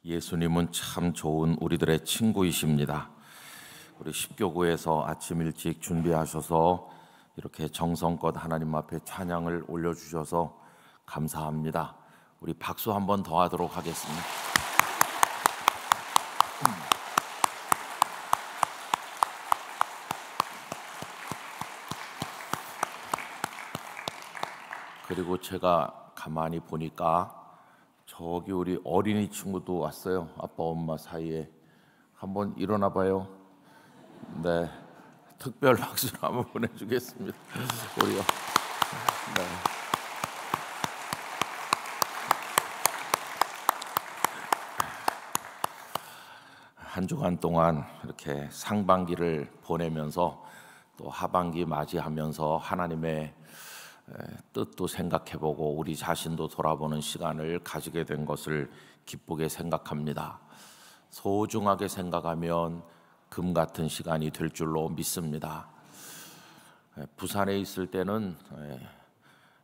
예수님은 참 좋은 우리들의 친구이십니다. 우리 십교구에서 아침 일찍 준비하셔서 이렇게 정성껏 하나님 앞에 찬양을 올려주셔서 감사합니다. 우리 박수 한 번 더 하도록 하겠습니다. 그리고 제가 가만히 보니까 저기 우리 어린이 친구도 왔어요. 아빠 엄마 사이에. 한번 일어나 봐요. 네, 특별 박수를 한번 보내주겠습니다. 우리요. 네. 한 주간 동안 이렇게 상반기를 보내면서 또 하반기 맞이하면서 하나님의 뜻도 생각해보고 우리 자신도 돌아보는 시간을 가지게 된 것을 기쁘게 생각합니다. 소중하게 생각하면 금 같은 시간이 될 줄로 믿습니다. 부산에 있을 때는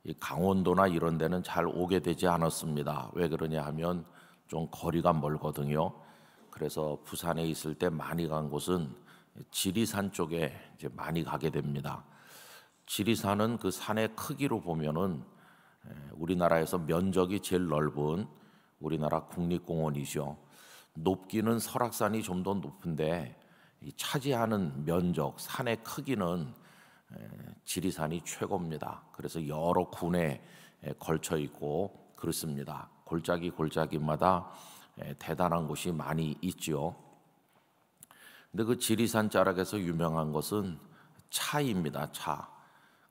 이 강원도나 이런 데는 잘 오게 되지 않았습니다. 왜 그러냐 하면 좀 거리가 멀거든요. 그래서 부산에 있을 때 많이 간 곳은 지리산 쪽에 이제 많이 가게 됩니다. 지리산은 그 산의 크기로 보면은 우리나라에서 면적이 제일 넓은 우리나라 국립공원이죠. 높기는 설악산이 좀 더 높은데 이 차지하는 면적, 산의 크기는 지리산이 최고입니다. 그래서 여러 군에 걸쳐 있고 그렇습니다. 골짜기마다 대단한 곳이 많이 있죠. 근데 그 지리산 자락에서 유명한 것은 차입니다. 차.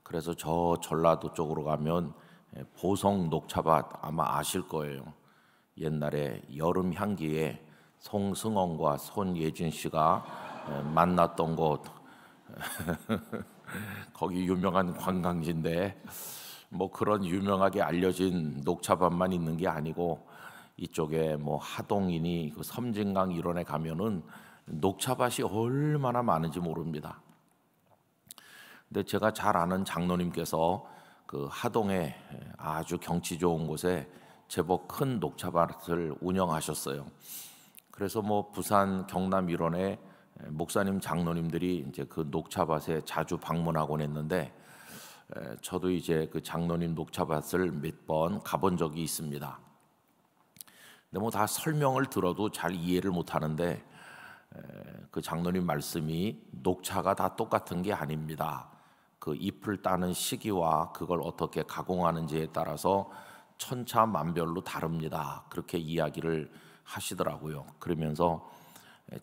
그래서 저 전라도 쪽으로 가면 보성 녹차밭 아마 아실 거예요. 옛날에 여름 향기에 송승헌과 손예진 씨가 만났던 곳 거기 유명한 관광지인데 뭐 그런 유명하게 알려진 녹차밭만 있는 게 아니고 이쪽에 뭐 하동이니 그 섬진강 이런에 가면은 녹차밭이 얼마나 많은지 모릅니다. 근데 제가 잘 아는 장로님께서 그 하동에 아주 경치 좋은 곳에 제법 큰 녹차밭을 운영하셨어요. 그래서 뭐 부산 경남 일원에 목사님 장로님들이 이제 그 녹차밭에 자주 방문하곤 했는데 저도 이제 그 장로님 녹차밭을 몇 번 가본 적이 있습니다. 근데 뭐 다 설명을 들어도 잘 이해를 못 하는데 그 장로님 말씀이 녹차가 다 똑같은 게 아닙니다. 그 잎을 따는 시기와 그걸 어떻게 가공하는지에 따라서 천차만별로 다릅니다. 그렇게 이야기를 하시더라고요. 그러면서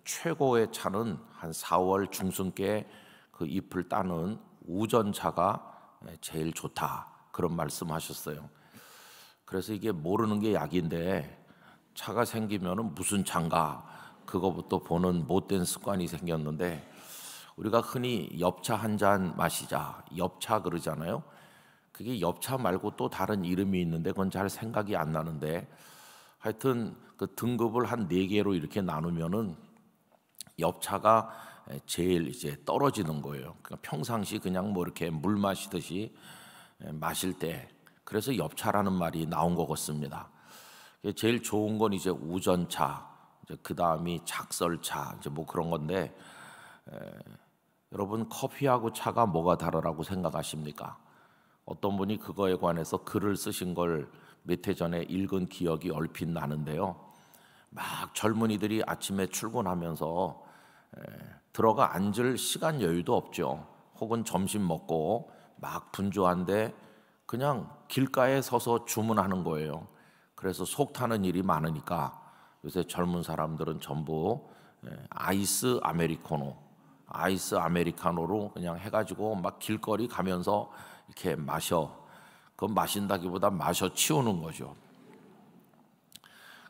최고의 차는 한 4월 중순께 그 잎을 따는 우전차가 제일 좋다. 그런 말씀하셨어요. 그래서 이게 모르는 게 약인데 차가 생기면은 무슨 차인가 그거부터 보는 못된 습관이 생겼는데 우리가 흔히 엽차 한 잔 마시자 엽차 그러잖아요. 그게 엽차 말고 또 다른 이름이 있는데 그건 잘 생각이 안 나는데 하여튼 그 등급을 한 4개로 이렇게 나누면은 엽차가 제일 이제 떨어지는 거예요. 그러니까 평상시 그냥 뭐 이렇게 물 마시듯이 마실 때 그래서 엽차라는 말이 나온 것 같습니다. 제일 좋은 건 이제 우전차, 그 다음이 작설차, 이제 뭐 그런 건데 여러분 커피하고 차가 뭐가 다르라고 생각하십니까? 어떤 분이 그거에 관해서 글을 쓰신 걸 몇 해 전에 읽은 기억이 얼핏 나는데요. 막 젊은이들이 아침에 출근하면서 들어가 앉을 시간 여유도 없죠. 혹은 점심 먹고 막 분주한데 그냥 길가에 서서 주문하는 거예요. 그래서 속 타는 일이 많으니까 요새 젊은 사람들은 전부 아이스 아메리카노로 그냥 해가지고 막 길거리 가면서 이렇게 마셔. 그건 마신다기보다 마셔 치우는 거죠.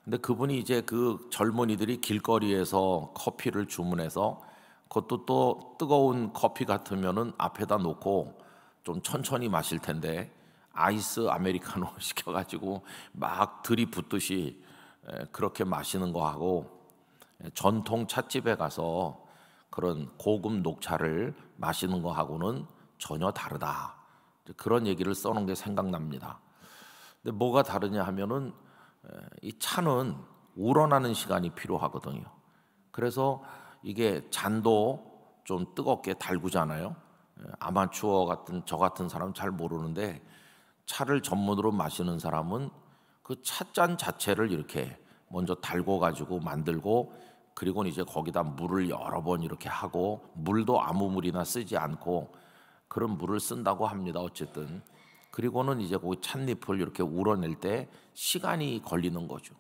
근데 그분이 이제 그 젊은이들이 길거리에서 커피를 주문해서 그것도 또 뜨거운 커피 같으면은 앞에다 놓고 좀 천천히 마실 텐데 아이스 아메리카노 시켜가지고 막 들이붓듯이 그렇게 마시는 거하고 전통 찻집에 가서 그런 고급 녹차를 마시는 거하고는 전혀 다르다. 그런 얘기를 써놓은 게 생각납니다. 근데 뭐가 다르냐 하면은 이 차는 우러나는 시간이 필요하거든요. 그래서 이게 잔도 좀 뜨겁게 달구잖아요. 아마추어 같은 저 같은 사람은 잘 모르는데 차를 전문으로 마시는 사람은 그 찻잔 자체를 이렇게 먼저 달궈 가지고 만들고, 그리고 이제 거기다 물을 여러 번 이렇게 하고, 물도 아무 물이나 쓰지 않고 그런 물을 쓴다고 합니다. 어쨌든 그리고는 이제 그 찻잎을 이렇게 우러낼 때 시간이 걸리는 거죠.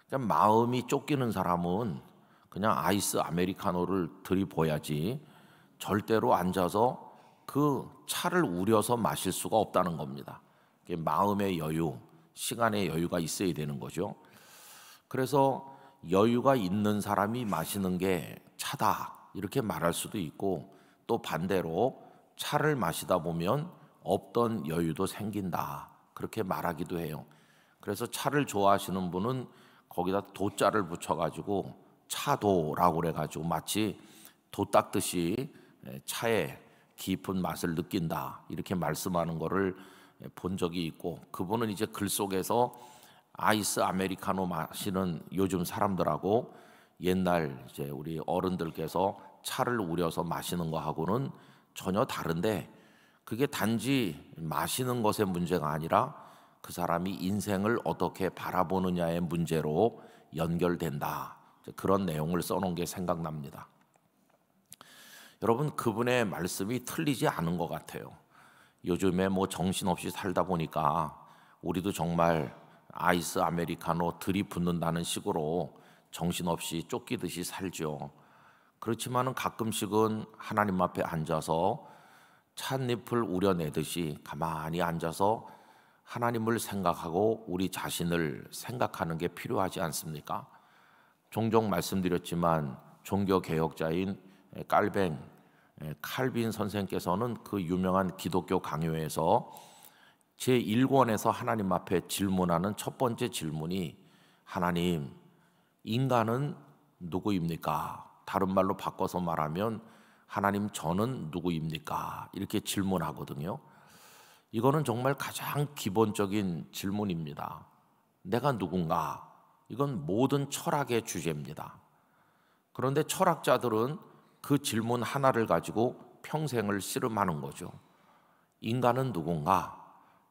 그러니까 마음이 쫓기는 사람은 그냥 아이스 아메리카노를 들이부어야지 절대로 앉아서 그 차를 우려서 마실 수가 없다는 겁니다. 마음의 여유, 시간의 여유가 있어야 되는 거죠. 그래서 여유가 있는 사람이 마시는 게 차다 이렇게 말할 수도 있고, 또 반대로 차를 마시다 보면 없던 여유도 생긴다 그렇게 말하기도 해요. 그래서 차를 좋아하시는 분은 거기다 도자를 붙여가지고 차도라고 그래가지고 마치 도 닦듯이 차의 깊은 맛을 느낀다 이렇게 말씀하는 거를 본 적이 있고, 그분은 이제 글 속에서 아이스 아메리카노 마시는 요즘 사람들하고 옛날 이제 우리 어른들께서 차를 우려서 마시는 거하고는 전혀 다른데, 그게 단지 마시는 것의 문제가 아니라 그 사람이 인생을 어떻게 바라보느냐의 문제로 연결된다. 그런 내용을 써놓은 게 생각납니다. 여러분, 그분의 말씀이 틀리지 않은 것 같아요. 요즘에 뭐 정신없이 살다 보니까 우리도 정말 아이스 아메리카노 들이붓는다는 식으로 정신없이 쫓기듯이 살죠. 그렇지만은 가끔씩은 하나님 앞에 앉아서 찻잎을 우려내듯이 가만히 앉아서 하나님을 생각하고 우리 자신을 생각하는 게 필요하지 않습니까? 종종 말씀드렸지만 종교 개혁자인 칼빈 선생께서는 그 유명한 기독교 강요에서 제1권에서 하나님 앞에 질문하는 첫 번째 질문이, 하나님, 인간은 누구입니까? 다른 말로 바꿔서 말하면 하나님, 저는 누구입니까? 이렇게 질문하거든요. 이거는 정말 가장 기본적인 질문입니다. 내가 누군가? 이건 모든 철학의 주제입니다. 그런데 철학자들은 그 질문 하나를 가지고 평생을 씨름하는 거죠. 인간은 누군가?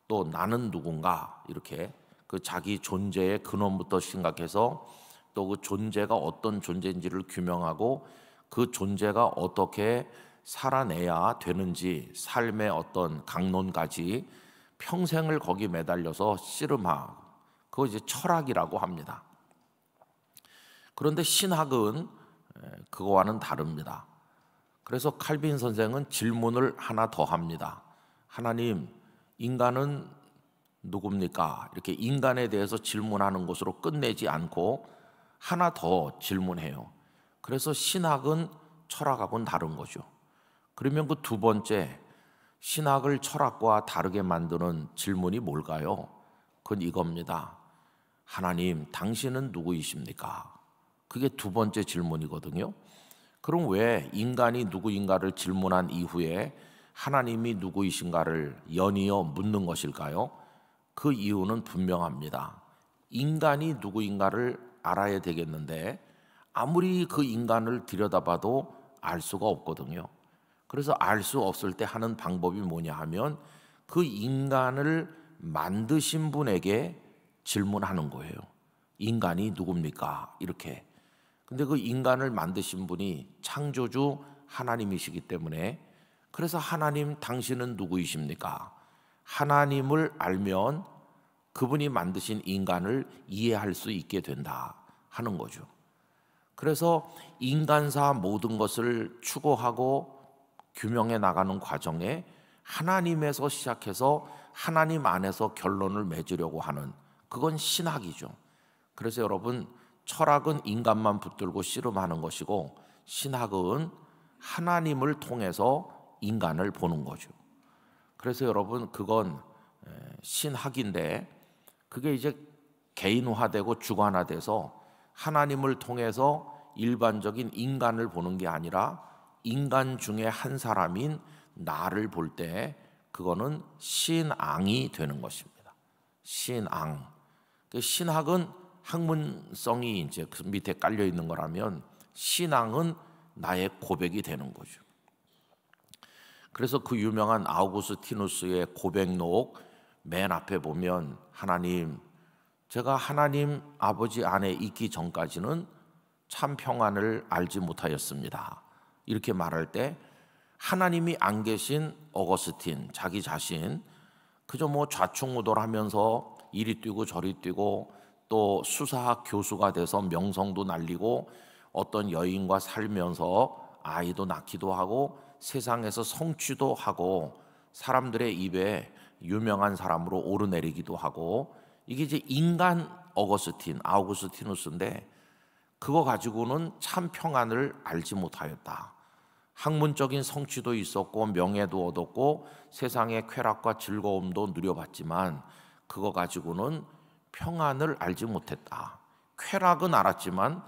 또 나는 누군가? 이렇게 그 자기 존재의 근원부터 생각해서 또 그 존재가 어떤 존재인지를 규명하고 그 존재가 어떻게 살아내야 되는지 삶의 어떤 강론까지 평생을 거기 매달려서 씨름하고, 그거 이제 철학이라고 합니다. 그런데 신학은 그거와는 다릅니다. 그래서 칼빈 선생은 질문을 하나 더 합니다. 하나님, 인간은 누굽니까? 이렇게 인간에 대해서 질문하는 것으로 끝내지 않고 하나 더 질문해요. 그래서 신학은 철학하고는 다른 거죠. 그러면 그 두 번째, 신학을 철학과 다르게 만드는 질문이 뭘까요? 그건 이겁니다. 하나님, 당신은 누구이십니까? 그게 두 번째 질문이거든요. 그럼 왜 인간이 누구인가를 질문한 이후에 하나님이 누구이신가를 연이어 묻는 것일까요? 그 이유는 분명합니다. 인간이 누구인가를 알아야 되겠는데 아무리 그 인간을 들여다봐도 알 수가 없거든요. 그래서 알 수 없을 때 하는 방법이 뭐냐 하면 그 인간을 만드신 분에게 질문하는 거예요. 인간이 누굽니까? 이렇게. 근데 그 인간을 만드신 분이 창조주 하나님이시기 때문에, 그래서 하나님, 당신은 누구이십니까? 하나님을 알면 그분이 만드신 인간을 이해할 수 있게 된다 하는 거죠. 그래서 인간사 모든 것을 추구하고 규명해 나가는 과정에 하나님에서 시작해서 하나님 안에서 결론을 맺으려고 하는, 그건 신학이죠. 그래서 여러분, 철학은 인간만 붙들고 씨름하는 것이고 신학은 하나님을 통해서 인간을 보는 거죠. 그래서 여러분, 그건 신학인데 그게 이제 개인화되고 주관화돼서 하나님을 통해서 일반적인 인간을 보는 게 아니라 인간 중에 한 사람인 나를 볼 때 그거는 신앙이 되는 것입니다. 신앙. 신학은 학문성이 이제 그 밑에 깔려 있는 거라면 신앙은 나의 고백이 되는 거죠. 그래서 그 유명한 아우구스티누스의 고백록 맨 앞에 보면 하나님, 제가 하나님 아버지 안에 있기 전까지는 참 평안을 알지 못하였습니다. 이렇게 말할 때 하나님이 안 계신 어거스틴 자기 자신 그저 뭐 좌충우돌하면서 이리 뛰고 저리 뛰고 또 수사학 교수가 돼서 명성도 날리고 어떤 여인과 살면서 아이도 낳기도 하고 세상에서 성취도 하고 사람들의 입에 유명한 사람으로 오르내리기도 하고 이게 이제 인간 어거스틴, 아우구스티누스인데 그거 가지고는 참 평안을 알지 못하였다. 학문적인 성취도 있었고 명예도 얻었고 세상의 쾌락과 즐거움도 누려봤지만 그거 가지고는 평안을 알지 못했다. 쾌락은 알았지만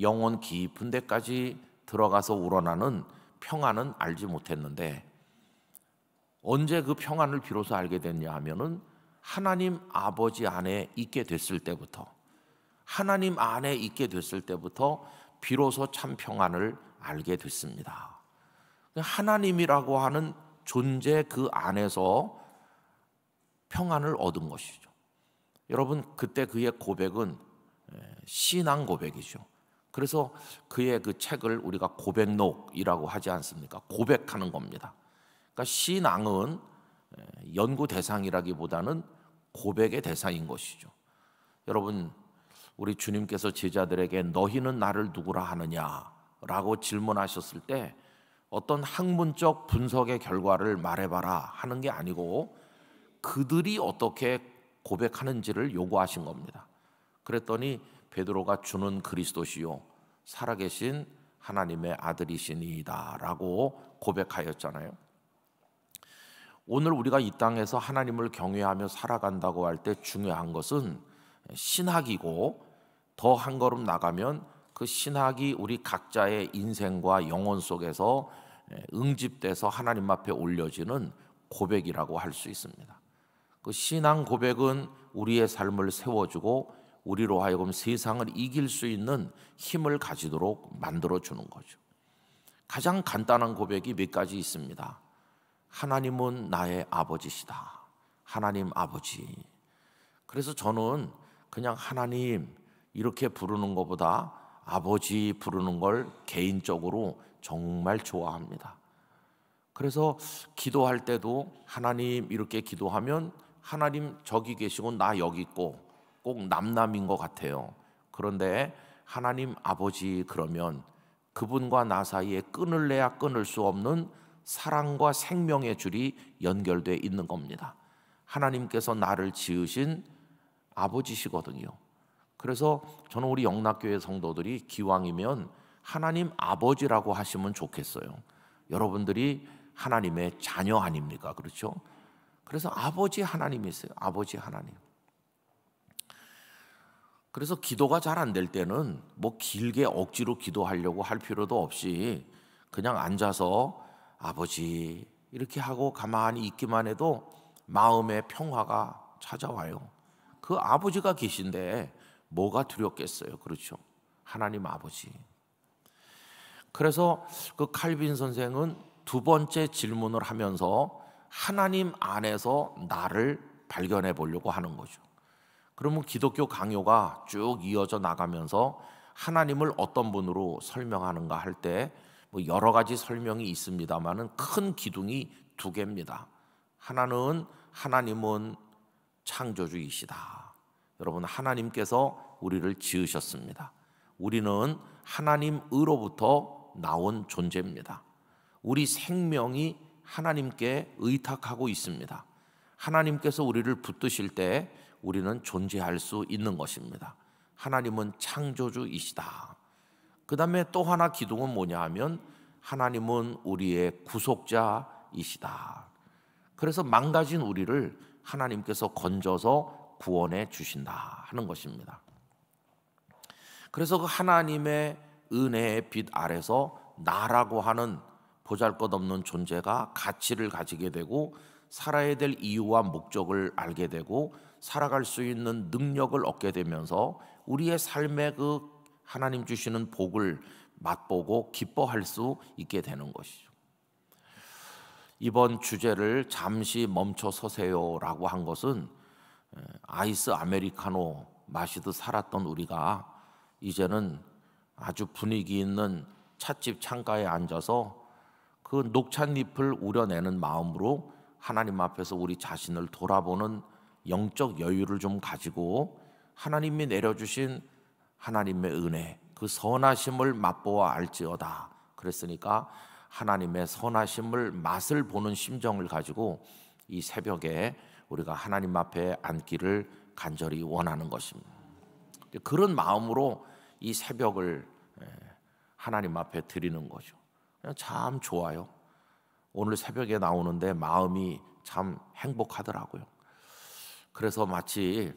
영혼 깊은 데까지 들어가서 우러나는 평안은 알지 못했는데 언제 그 평안을 비로소 알게 됐냐 하면은 하나님 아버지 안에 있게 됐을 때부터 하나님 안에 있게 됐을 때부터 비로소 참 평안을 알게 됐습니다. 하나님이라고 하는 존재 그 안에서 평안을 얻은 것이죠. 여러분 그때 그의 고백은 신앙 고백이죠. 그래서 그의 그 책을 우리가 고백록이라고 하지 않습니까? 고백하는 겁니다. 그러니까 신앙은 연구 대상이라기보다는 고백의 대상인 것이죠. 여러분 우리 주님께서 제자들에게 너희는 나를 누구라 하느냐라고 질문하셨을 때 어떤 학문적 분석의 결과를 말해봐라 하는 게 아니고 그들이 어떻게 고백하는지를 요구하신 겁니다. 그랬더니 베드로가 주는 그리스도시요 살아계신 하나님의 아들이시니이다 라고 고백하였잖아요. 오늘 우리가 이 땅에서 하나님을 경외하며 살아간다고 할 때 중요한 것은 신학이고 더 한 걸음 나가면 그 신학이 우리 각자의 인생과 영혼 속에서 응집돼서 하나님 앞에 올려지는 고백이라고 할 수 있습니다. 그 신앙 고백은 우리의 삶을 세워주고 우리로 하여금 세상을 이길 수 있는 힘을 가지도록 만들어주는 거죠. 가장 간단한 고백이 몇 가지 있습니다. 하나님은 나의 아버지시다. 하나님 아버지. 그래서 저는 그냥 하나님 이렇게 부르는 것보다 아버지 부르는 걸 개인적으로 정말 좋아합니다. 그래서 기도할 때도 하나님 이렇게 기도하면 하나님 저기 계시고 나 여기 있고 꼭 남남인 것 같아요. 그런데 하나님 아버지 그러면 그분과 나 사이에 끊을래야 끊을 수 없는 사랑과 생명의 줄이 연결되어 있는 겁니다. 하나님께서 나를 지으신 아버지시거든요. 그래서 저는 우리 영락교회 성도들이 기왕이면 하나님 아버지라고 하시면 좋겠어요. 여러분들이 하나님의 자녀 아닙니까? 그렇죠? 그래서 아버지 하나님이세요. 아버지 하나님. 그래서 기도가 잘 안 될 때는 뭐 길게 억지로 기도하려고 할 필요도 없이 그냥 앉아서 아버지 이렇게 하고 가만히 있기만 해도 마음의 평화가 찾아와요. 그 아버지가 계신데 뭐가 두렵겠어요. 그렇죠? 하나님 아버지. 그래서 그 칼빈 선생은 두 번째 질문을 하면서 하나님 안에서 나를 발견해 보려고 하는 거죠. 그러면 기독교 강요가 쭉 이어져 나가면서 하나님을 어떤 분으로 설명하는가 할 때 뭐 여러 가지 설명이 있습니다만은 큰 기둥이 두 개입니다. 하나는 하나님은 창조주이시다. 여러분 하나님께서 우리를 지으셨습니다. 우리는 하나님으로부터 나온 존재입니다. 우리 생명이 하나님께 의탁하고 있습니다. 하나님께서 우리를 붙드실 때 우리는 존재할 수 있는 것입니다. 하나님은 창조주이시다. 그 다음에 또 하나 기둥은 뭐냐 하면 하나님은 우리의 구속자이시다. 그래서 망가진 우리를 하나님께서 건져서 구원해 주신다 하는 것입니다. 그래서 그 하나님의 은혜의 빛 아래서 나라고 하는 보잘것없는 존재가 가치를 가지게 되고 살아야 될 이유와 목적을 알게 되고 살아갈 수 있는 능력을 얻게 되면서 우리의 삶의 그 하나님 주시는 복을 맛보고 기뻐할 수 있게 되는 것이죠. 이번 주제를 잠시 멈춰 서세요라고 한 것은 아이스 아메리카노 마시듯 살았던 우리가 이제는 아주 분위기 있는 찻집 창가에 앉아서 그 녹찻잎을 우려내는 마음으로 하나님 앞에서 우리 자신을 돌아보는 영적 여유를 좀 가지고 하나님이 내려주신 하나님의 은혜, 그 선하심을 맛보아 알지어다. 그랬으니까 하나님의 선하심을 맛을 보는 심정을 가지고 이 새벽에 우리가 하나님 앞에 앉기를 간절히 원하는 것입니다. 그런 마음으로 이 새벽을 하나님 앞에 드리는 거죠. 참 좋아요. 오늘 새벽에 나오는데 마음이 참 행복하더라고요. 그래서 마치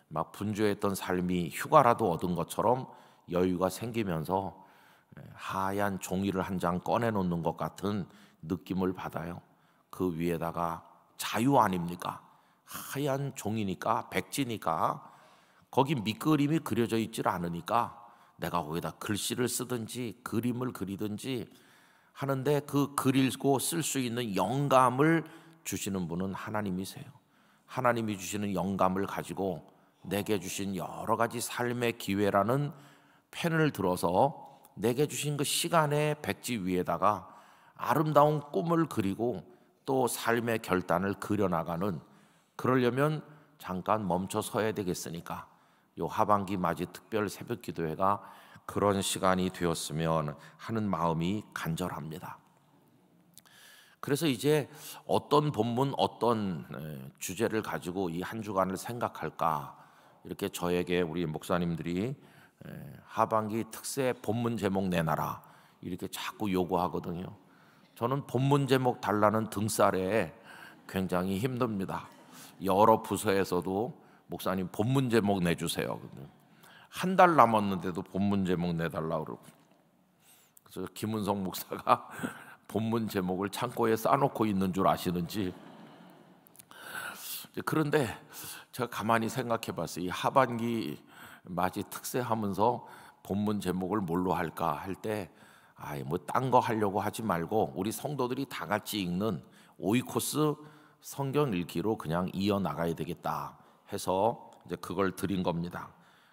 막 분주했던 삶이 휴가라도 얻은 것처럼 여유가 생기면서 하얀 종이를 한 장 꺼내놓는 것 같은 느낌을 받아요. 그 위에다가 자유 아닙니까? 하얀 종이니까, 백지니까 거기 밑그림이 그려져 있질 않으니까 내가 거기다 글씨를 쓰든지 그림을 그리든지 하는데 그 그리고 쓸 수 있는 영감을 주시는 분은 하나님이세요. 하나님이 주시는 영감을 가지고 내게 주신 여러 가지 삶의 기회라는 펜을 들어서 내게 주신 그 시간의 백지 위에다가 아름다운 꿈을 그리고 또 삶의 결단을 그려나가는, 그러려면 잠깐 멈춰 서야 되겠으니까 요 하반기 맞이 특별 새벽 기도회가 그런 시간이 되었으면 하는 마음이 간절합니다. 그래서 이제 어떤 본문, 어떤 주제를 가지고 이 한 주간을 생각할까, 이렇게 저에게 우리 목사님들이 하반기 특세 본문 제목 내놔라 이렇게 자꾸 요구하거든요. 저는 본문 제목 달라는 등살에 굉장히 힘듭니다. 여러 부서에서도 목사님 본문 제목 내주세요. 한 달 남았는데도 본문 제목 내달라고 그러고, 그래서 김은성 목사가 본문 제목을 창고에 싸놓고 있는 줄 아시는지. 그런데 제가 가만히 생각해 봤어요. 이 하반기 맞이 특세하면서 본문 제목을 뭘로 할까 할 때 뭐 딴 거 하려고 하지 말고 우리 성도들이 다 같이 읽는 오이코스 성경 읽기로 그냥 이어나가야 되겠다 해서 이제 그걸 드린 겁니다.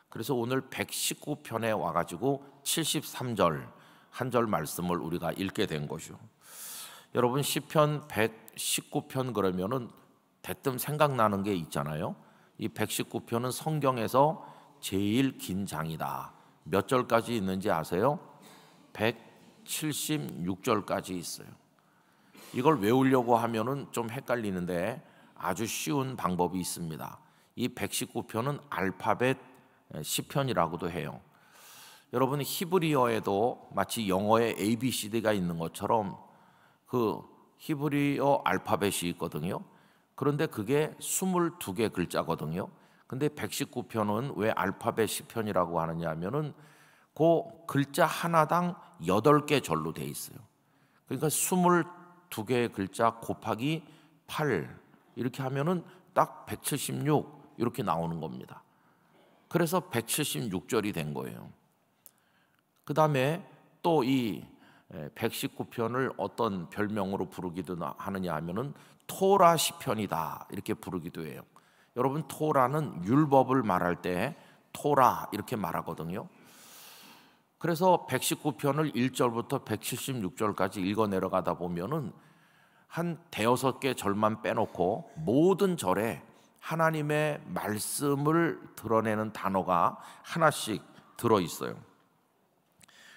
그래서 오늘 119편에 와가지고 73절 한 절 말씀을 우리가 읽게 된 거죠. 여러분 시편 119편 그러면은 대뜸 생각나는 게 있잖아요. 이 119편은 성경에서 제일 긴 장이다. 몇 절까지 있는지 아세요? 176절까지 있어요. 이걸 외우려고 하면은 좀 헷갈리는데 아주 쉬운 방법이 있습니다. 이 119편은 알파벳 시편이라고도 해요. 여러분 히브리어에도 마치 영어에 ABCD가 있는 것처럼 그 히브리어 알파벳이 있거든요. 그런데 그게 22개 글자거든요. 근데 119편은 왜 알파벳 시편이라고 하느냐 하면은 그 글자 하나당 8개 절로 돼 있어요. 그러니까 22개의 글자 곱하기 8 이렇게 하면은 딱 176 이렇게 나오는 겁니다. 그래서 176절이 된 거예요. 그 다음에 또 이 119편을 어떤 별명으로 부르기도 하느냐 하면은 토라 시편이다 이렇게 부르기도 해요. 여러분 토라는 율법을 말할 때 토라 이렇게 말하거든요. 그래서 119편을 1절부터 176절까지 읽어 내려가다 보면은 한 대여섯 개 절만 빼놓고 모든 절에 하나님의 말씀을 드러내는 단어가 하나씩 들어 있어요.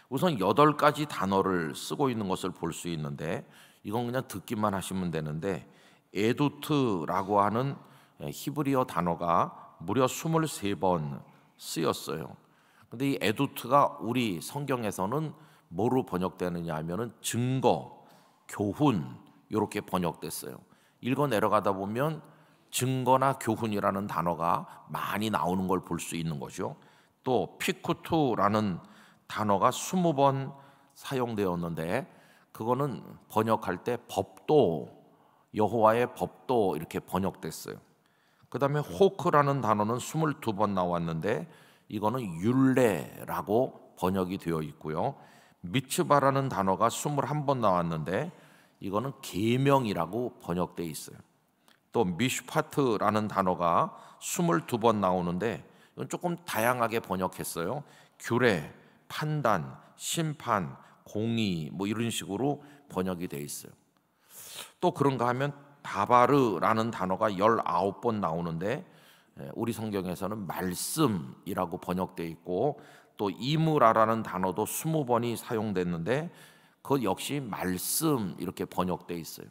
우선 8가지 단어를 쓰고 있는 것을 볼 수 있는데 이건 그냥 듣기만 하시면 되는데 에두트라고 하는 히브리어 단어가 무려 23번 쓰였어요. 근데 이 에두트가 우리 성경에서는 뭐로 번역되느냐 하면은 증거, 교훈 이렇게 번역됐어요. 읽어 내려가다 보면 증거나 교훈이라는 단어가 많이 나오는 걸 볼 수 있는 거죠. 또 피쿠투라는 단어가 20번 사용되었는데 그거는 번역할 때 법도 여호와의 법도 이렇게 번역됐어요. 그 다음에 호크라는 단어는 22번 나왔는데 이거는 율례라고 번역이 되어 있고요. 미츠바라는 단어가 21번 나왔는데 이거는 계명이라고 번역되어 있어요. 또 미슈파트라는 단어가 22번 나오는데 이건 조금 다양하게 번역했어요. 규례, 판단, 심판, 공의 뭐 이런 식으로 번역이 되어 있어요. 또 그런가 하면 다바르라는 단어가 19번 나오는데 우리 성경에서는 말씀이라고 번역되어 있고 또 이무라라는 단어도 20번이 사용됐는데 그것 역시 말씀 이렇게 번역되어 있어요.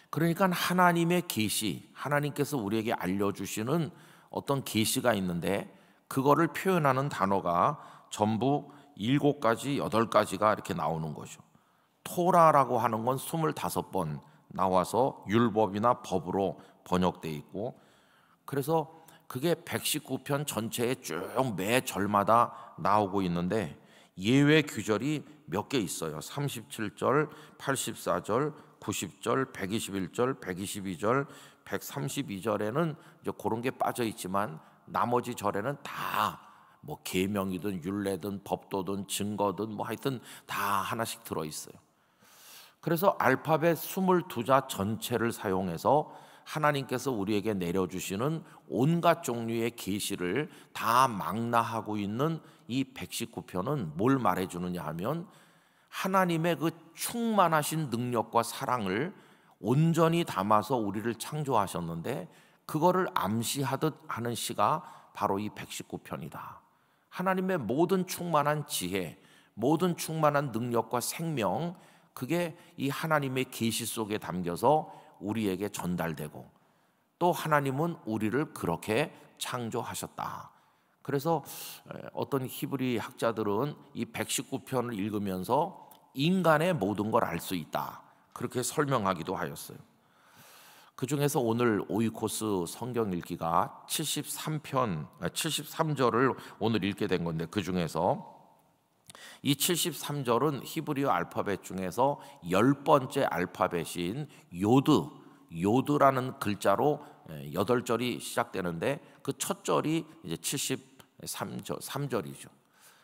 그러니까 하나님의 계시, 하나님께서 우리에게 알려주시는 어떤 계시가 있는데 그거를 표현하는 단어가 전부 7가지, 8가지가 이렇게 나오는 거죠. 토라라고 하는 건 25번 나와서 율법이나 법으로 번역되어 있고, 그래서 그게 119편 전체에 쭉 매 절마다 나오고 있는데 예외 규절이 몇 개 있어요. 37절, 84절, 90절, 121절, 122절, 132절에는 이제 그런 게 빠져 있지만 나머지 절에는 다 뭐 계명이든 율례든 법도든 증거든 뭐 하여튼 다 하나씩 들어 있어요. 그래서 알파벳 22자 전체를 사용해서 하나님께서 우리에게 내려주시는 온갖 종류의 계시를 다 망라하고 있는 이 119편은 뭘 말해주느냐 하면 하나님의 그 충만하신 능력과 사랑을 온전히 담아서 우리를 창조하셨는데 그거를 암시하듯 하는 시가 바로 이 119편이다. 하나님의 모든 충만한 지혜, 모든 충만한 능력과 생명, 그게 이 하나님의 계시 속에 담겨서 우리에게 전달되고 또 하나님은 우리를 그렇게 창조하셨다. 그래서 어떤 히브리 학자들은 이 119편을 읽으면서 인간의 모든 걸 알 수 있다, 그렇게 설명하기도 하였어요. 그 중에서 오늘 오이코스 성경 읽기가 73절을 오늘 읽게 된 건데 그 중에서 이 73절은 히브리어 알파벳 중에서 10번째 알파벳인 요드라는 글자로 8절이 시작되는데 그 첫 절이 이제 3절이죠.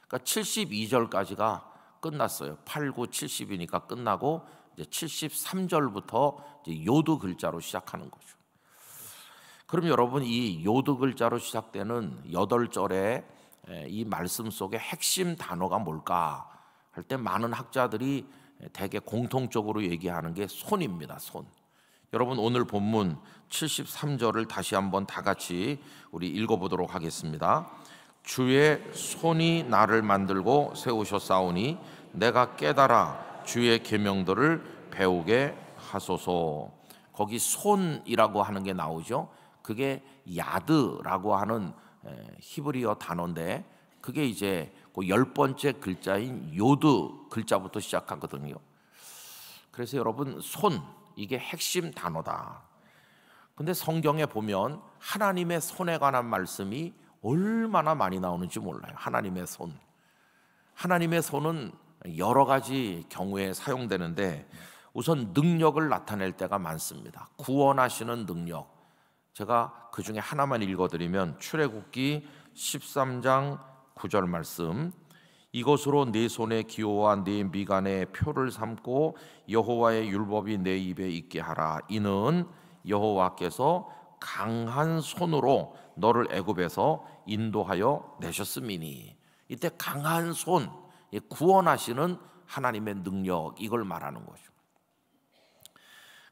그러니까 72절까지가 끝났어요. 8, 9, 70이니까 끝나고 이제 73절부터 이제 요드 글자로 시작하는 거죠. 그럼 여러분 이 요드 글자로 시작되는 8절의 이 말씀 속에 핵심 단어가 뭘까 할 때 많은 학자들이 대개 공통적으로 얘기하는 게 손입니다. 손. 여러분 오늘 본문 73절을 다시 한번 다 같이 우리 읽어보도록 하겠습니다. 주의 손이 나를 만들고 세우셨사오니 내가 깨달아 주의 계명들을 배우게 하소서. 거기 손이라고 하는 게 나오죠. 그게 야드라고 하는 히브리어 단어인데 그게 이제 그 10번째 글자인 요드 글자부터 시작하거든요. 그래서 여러분 손, 이게 핵심 단어다. 근데 성경에 보면 하나님의 손에 관한 말씀이 얼마나 많이 나오는지 몰라요. 하나님의 손. 하나님의 손은 여러 가지 경우에 사용되는데 우선 능력을 나타낼 때가 많습니다. 구원하시는 능력. 제가 그 중에 하나만 읽어드리면 출애굽기 13장 9절 말씀. 이것으로 네 손의 기호와 네 미간에 표를 삼고 여호와의 율법이 내 입에 있게 하라. 이는 여호와께서 강한 손으로 너를 애굽에서 인도하여 내셨음이니. 이때 강한 손, 구원하시는 하나님의 능력, 이걸 말하는 거죠.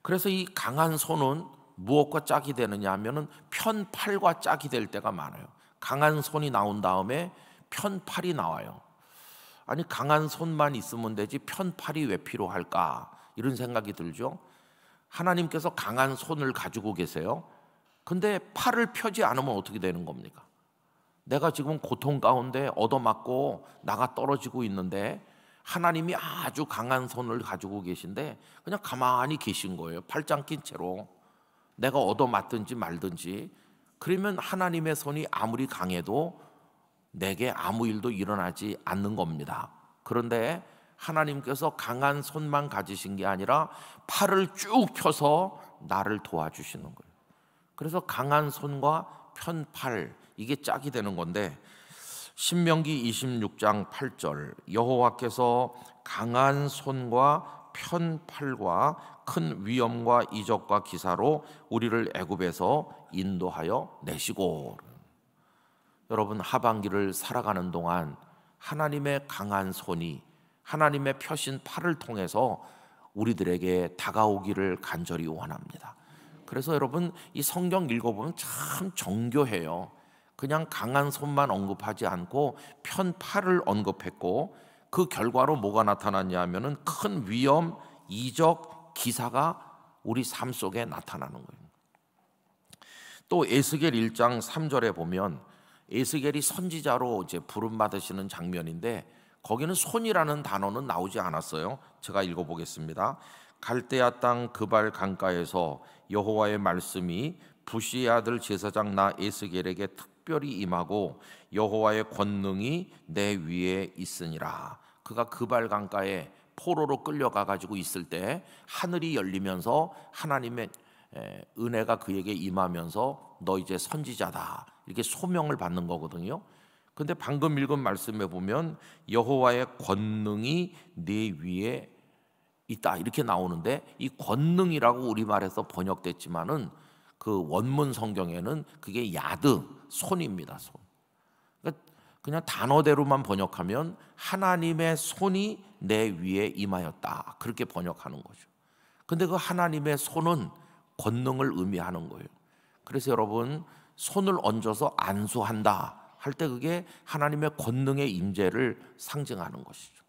그래서 이 강한 손은 무엇과 짝이 되느냐 하면은 편팔과 짝이 될 때가 많아요. 강한 손이 나온 다음에 편팔이 나와요. 아니 강한 손만 있으면 되지 편팔이 왜 필요할까, 이런 생각이 들죠. 하나님께서 강한 손을 가지고 계세요. 근데 팔을 펴지 않으면 어떻게 되는 겁니까? 내가 지금 고통 가운데 얻어맞고 나가 떨어지고 있는데 하나님이 아주 강한 손을 가지고 계신데 그냥 가만히 계신 거예요. 팔짱 낀 채로. 내가 얻어맞든지 말든지. 그러면 하나님의 손이 아무리 강해도 내게 아무 일도 일어나지 않는 겁니다. 그런데 하나님께서 강한 손만 가지신 게 아니라 팔을 쭉 펴서 나를 도와주시는 거예요. 그래서 강한 손과 편 팔, 이게 짝이 되는 건데, 신명기 26장 8절, 여호와께서 강한 손과 편 팔과 큰 위엄과 이적과 기사로 우리를 애굽에서 인도하여 내시고. 여러분, 하반기를 살아가는 동안 하나님의 강한 손이, 하나님의 펴신 팔을 통해서 우리들에게 다가오기를 간절히 원합니다. 그래서 여러분, 이 성경 읽어보면 참 정교해요. 그냥 강한 손만 언급하지 않고 편 팔을 언급했고, 그 결과로 뭐가 나타났냐 하면은 큰 위엄, 이적, 기사가 우리 삶 속에 나타나는 거예요. 또 에스겔 1장 3절에 보면 에스겔이 선지자로 이제 부름 받으시는 장면인데, 거기는 손이라는 단어는 나오지 않았어요. 제가 읽어보겠습니다. 갈대아 땅 그발 강가에서 여호와의 말씀이 부시의 아들 제사장 나 에스겔에게 특별히 임하고 여호와의 권능이 내 위에 있으니라. 그가 그발 강가에 포로로 끌려가 가지고 있을 때 하늘이 열리면서 하나님의 은혜가 그에게 임하면서 너 이제 선지자다, 이렇게 소명을 받는 거거든요. 근데 방금 읽은 말씀에 보면 여호와의 권능이 네 위에 있다, 이렇게 나오는데, 이 권능이라고 우리말에서 번역됐지만은 그 원문 성경에는 그게 야드, 손입니다. 손. 그러니까 그냥 단어대로만 번역하면 하나님의 손이 내 위에 임하였다, 그렇게 번역하는 거죠. 근데 그 하나님의 손은 권능을 의미하는 거예요. 그래서 여러분, 손을 얹어서 안수한다 할 때 그게 하나님의 권능의 임재를 상징하는 것이죠.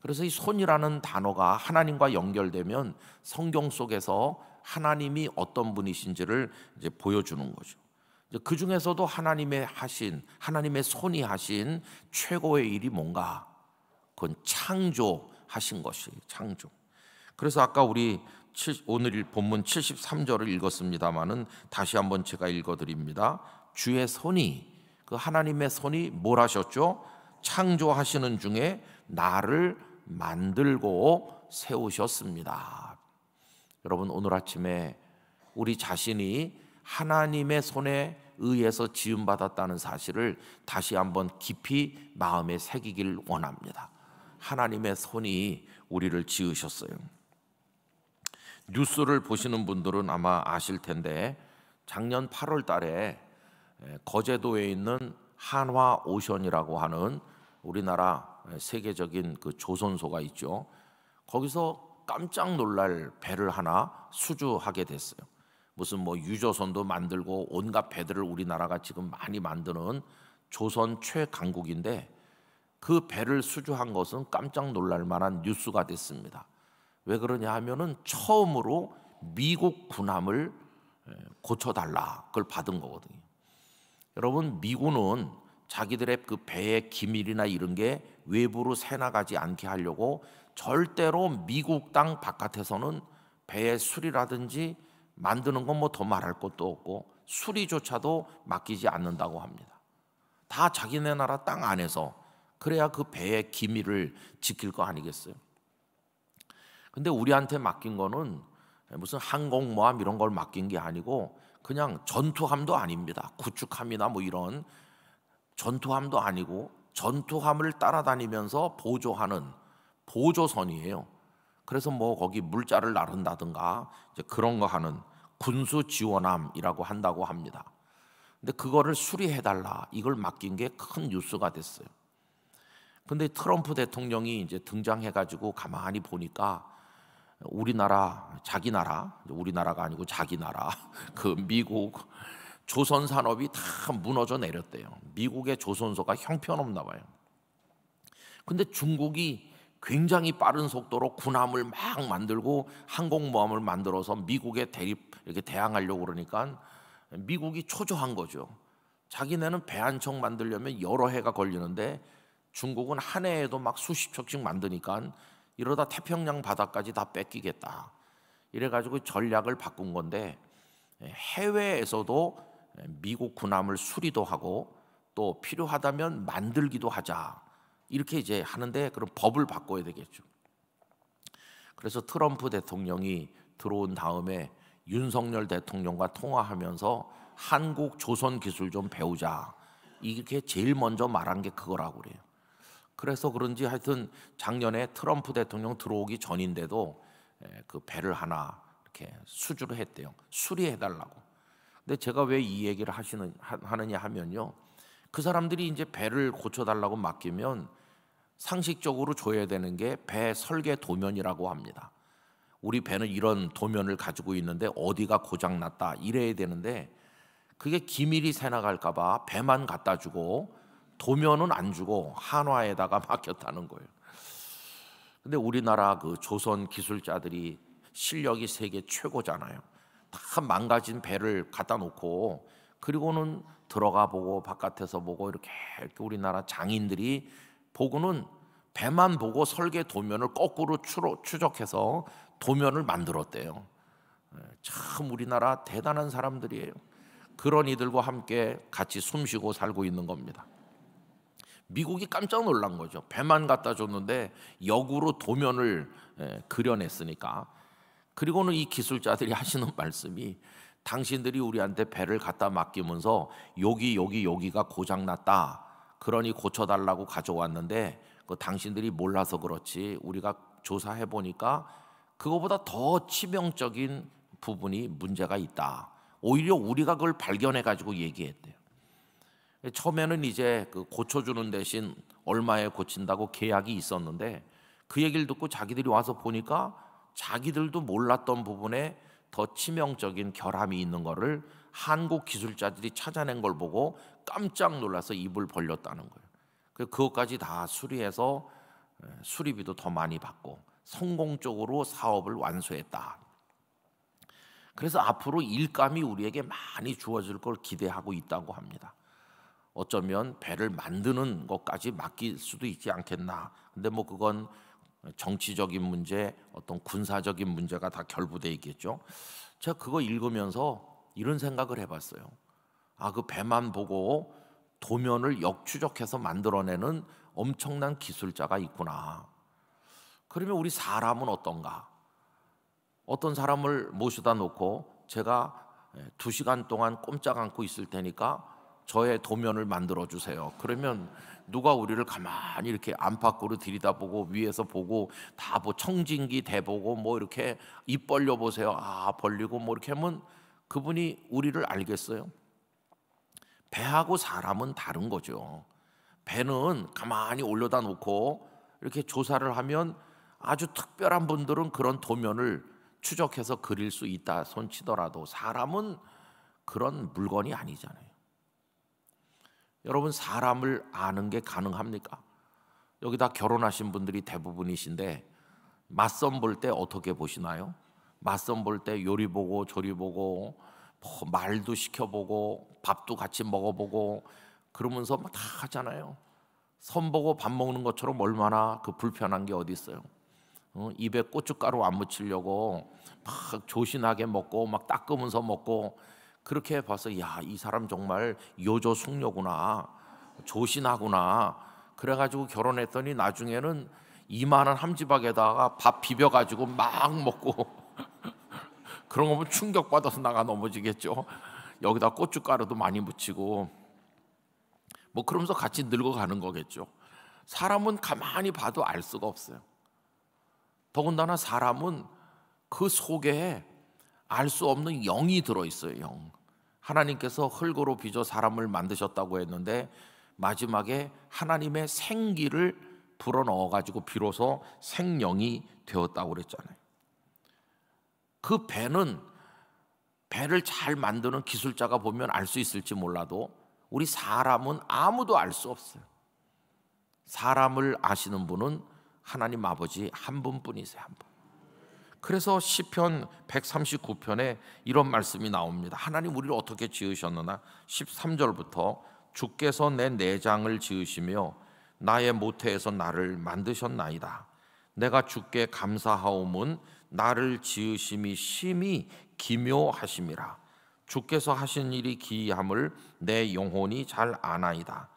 그래서 이 손이라는 단어가 하나님과 연결되면 성경 속에서 하나님이 어떤 분이신지를 이제 보여주는 거죠. 그 중에서도 하나님의 손이 하신 최고의 일이 뭔가? 그건 창조하신 것이에요. 창조. 그래서 아까 우리 오늘 본문 73절을 읽었습니다마는 다시 한번 제가 읽어드립니다. 주의 손이, 그 하나님의 손이 뭘 하셨죠? 창조하시는 중에 나를 만들고 세우셨습니다. 여러분, 오늘 아침에 우리 자신이 하나님의 손에 의해서 지음받았다는 사실을 다시 한번 깊이 마음에 새기길 원합니다. 하나님의 손이 우리를 지으셨어요. 뉴스를 보시는 분들은 아마 아실 텐데, 작년 8월 달에 거제도에 있는 한화오션이라고 하는 우리나라 세계적인 그 조선소가 있죠. 거기서 깜짝 놀랄 배를 하나 수주하게 됐어요. 무슨 뭐 유조선도 만들고 온갖 배들을 우리나라가 지금 많이 만드는 조선 최강국인데, 그 배를 수주한 것은 깜짝 놀랄 만한 뉴스가 됐습니다. 왜 그러냐 하면은 처음으로 미국 군함을 고쳐달라, 그걸 받은 거거든요. 여러분, 미군은 자기들의 그 배의 기밀이나 이런 게 외부로 새나가지 않게 하려고 절대로 미국 땅 바깥에서는 배의 수리라든지 만드는 건 뭐 더 말할 것도 없고 수리조차도 맡기지 않는다고 합니다. 다 자기네 나라 땅 안에서, 그래야 그 배의 기밀을 지킬 거 아니겠어요? 근데 우리한테 맡긴 거는 무슨 항공모함 이런 걸 맡긴 게 아니고 그냥 전투함도 아닙니다. 구축함이나 뭐 이런 전투함도 아니고 전투함을 따라다니면서 보조하는 보조선이에요. 그래서 뭐 거기 물자를 나른다든가 이제 그런 거 하는 군수 지원함이라고 한다고 합니다. 근데 그거를 수리해달라, 이걸 맡긴 게 큰 뉴스가 됐어요. 근데 트럼프 대통령이 이제 등장해가지고 가만히 보니까 우리나라가 아니고 자기 나라, 그 미국 조선 산업이 다 무너져 내렸대요. 미국의 조선소가 형편없나 봐요. 근데 중국이 굉장히 빠른 속도로 군함을 막 만들고 항공모함을 만들어서 미국에 이렇게 대항하려고 그러니까 미국이 초조한 거죠. 자기네는 배 한 척 만들려면 여러 해가 걸리는데 중국은 한 해에도 막 수십 척씩 만드니까 이러다 태평양 바다까지 다 뺏기겠다, 이래가지고 전략을 바꾼 건데, 해외에서도 미국 군함을 수리도 하고 또 필요하다면 만들기도 하자, 이렇게 이제 하는데 그럼 법을 바꿔야 되겠죠. 그래서 트럼프 대통령이 들어온 다음에 윤석열 대통령과 통화하면서 한국 조선 기술 좀 배우자, 이렇게 제일 먼저 말한 게 그거라고 그래요. 그래서 그런지 하여튼 작년에 트럼프 대통령 들어오기 전인데도 그 배를 하나 이렇게 수주를 했대요. 수리해달라고. 근데 제가 왜 이 얘기를 하느냐 하면요, 그 사람들이 이제 배를 고쳐달라고 맡기면 상식적으로 줘야 되는 게 배 설계 도면이라고 합니다. 우리 배는 이런 도면을 가지고 있는데 어디가 고장났다 이래야 되는데, 그게 기밀이 새나갈까 봐 배만 갖다 주고 도면은 안 주고 한화에다가 맡겼다는 거예요. 근데 우리나라 그 조선 기술자들이 실력이 세계 최고잖아요. 다 망가진 배를 갖다 놓고 그리고는 들어가 보고 바깥에서 보고 이렇게 우리나라 장인들이 보고는 배만 보고 설계 도면을 거꾸로 추적해서 도면을 만들었대요. 참 우리나라 대단한 사람들이에요. 그런 이들과 함께 같이 숨쉬고 살고 있는 겁니다. 미국이 깜짝 놀란 거죠. 배만 갖다 줬는데 역으로 도면을 그려냈으니까. 그리고는 이 기술자들이 하시는 말씀이, 당신들이 우리한테 배를 갖다 맡기면서 여기가 고장났다, 그러니 고쳐달라고 가져왔는데 그 당신들이 몰라서 그렇지 우리가 조사해 보니까 그거보다 더 치명적인 부분이 문제가 있다. 오히려 우리가 그걸 발견해 가지고 얘기했대요. 처음에는 이제 그 고쳐주는 대신 얼마에 고친다고 계약이 있었는데, 그 얘기를 듣고 자기들이 와서 보니까 자기들도 몰랐던 부분에 더 치명적인 결함이 있는 거를 한국 기술자들이 찾아낸 걸 보고 깜짝 놀라서 입을 벌렸다는 거예요. 그것까지 다 수리해서 수리비도 더 많이 받고 성공적으로 사업을 완수했다. 그래서 앞으로 일감이 우리에게 많이 주어질 걸 기대하고 있다고 합니다. 어쩌면 배를 만드는 것까지 맡길 수도 있지 않겠나. 근데 뭐 그건 정치적인 문제, 어떤 군사적인 문제가 다 결부돼 있겠죠. 제가 그거 읽으면서 이런 생각을 해봤어요. 아, 그 배만 보고 도면을 역추적해서 만들어내는 엄청난 기술자가 있구나. 그러면 우리 사람은 어떤가? 어떤 사람을 모셔다 놓고 제가 2시간 동안 꼼짝 않고 있을 테니까 저의 도면을 만들어 주세요. 그러면 누가 우리를 가만히 이렇게 안팎으로 들여다보고 위에서 보고 다 뭐 청진기 대보고 뭐 이렇게 입 벌려 보세요. 아, 벌리고 뭐 이렇게 하면 그분이 우리를 알겠어요? 배하고 사람은 다른 거죠. 배는 가만히 올려다 놓고 이렇게 조사를 하면 아주 특별한 분들은 그런 도면을 추적해서 그릴 수 있다 손치더라도, 사람은 그런 물건이 아니잖아요. 여러분, 사람을 아는 게 가능합니까? 여기 다 결혼하신 분들이 대부분이신데 맞선 볼 때 어떻게 보시나요? 맞선 볼 때 요리 보고 조리 보고 뭐 말도 시켜보고 밥도 같이 먹어보고 그러면서 막 다 하잖아요. 선 보고 밥 먹는 것처럼 얼마나 그 불편한 게 어디 있어요? 입에 고춧가루 안 묻히려고 막 조신하게 먹고 막 닦으면서 먹고, 그렇게 봐서 야, 이 사람 정말 요조숙녀구나, 조신하구나. 그래가지고 결혼했더니 나중에는 이만한 함지박에다가 밥 비벼가지고 막 먹고 그런 거 보면 충격받아서 나가 넘어지겠죠. 여기다 고춧가루도 많이 묻히고 뭐 그러면서 같이 늙어가는 거겠죠. 사람은 가만히 봐도 알 수가 없어요. 더군다나 사람은 그 속에 알 수 없는 영이 들어있어요. 영. 하나님께서 흙으로 빚어 사람을 만드셨다고 했는데 마지막에 하나님의 생기를 불어넣어가지고 비로소 생명이 되었다고 그랬잖아요. 그 배를 잘 만드는 기술자가 보면 알 수 있을지 몰라도 우리 사람은 아무도 알 수 없어요. 사람을 아시는 분은 하나님 아버지 한 분뿐이세요. 한 분. 그래서 시편 139편에 이런 말씀이 나옵니다. 하나님 우리를 어떻게 지으셨느냐? 13절부터 주께서 내 내장을 지으시며 나의 모태에서 나를 만드셨나이다. 내가 주께 감사하오문 나를 지으심이 심히 기묘하심이라. 주께서 하신 일이 기이함을 내 영혼이 잘 아나이다.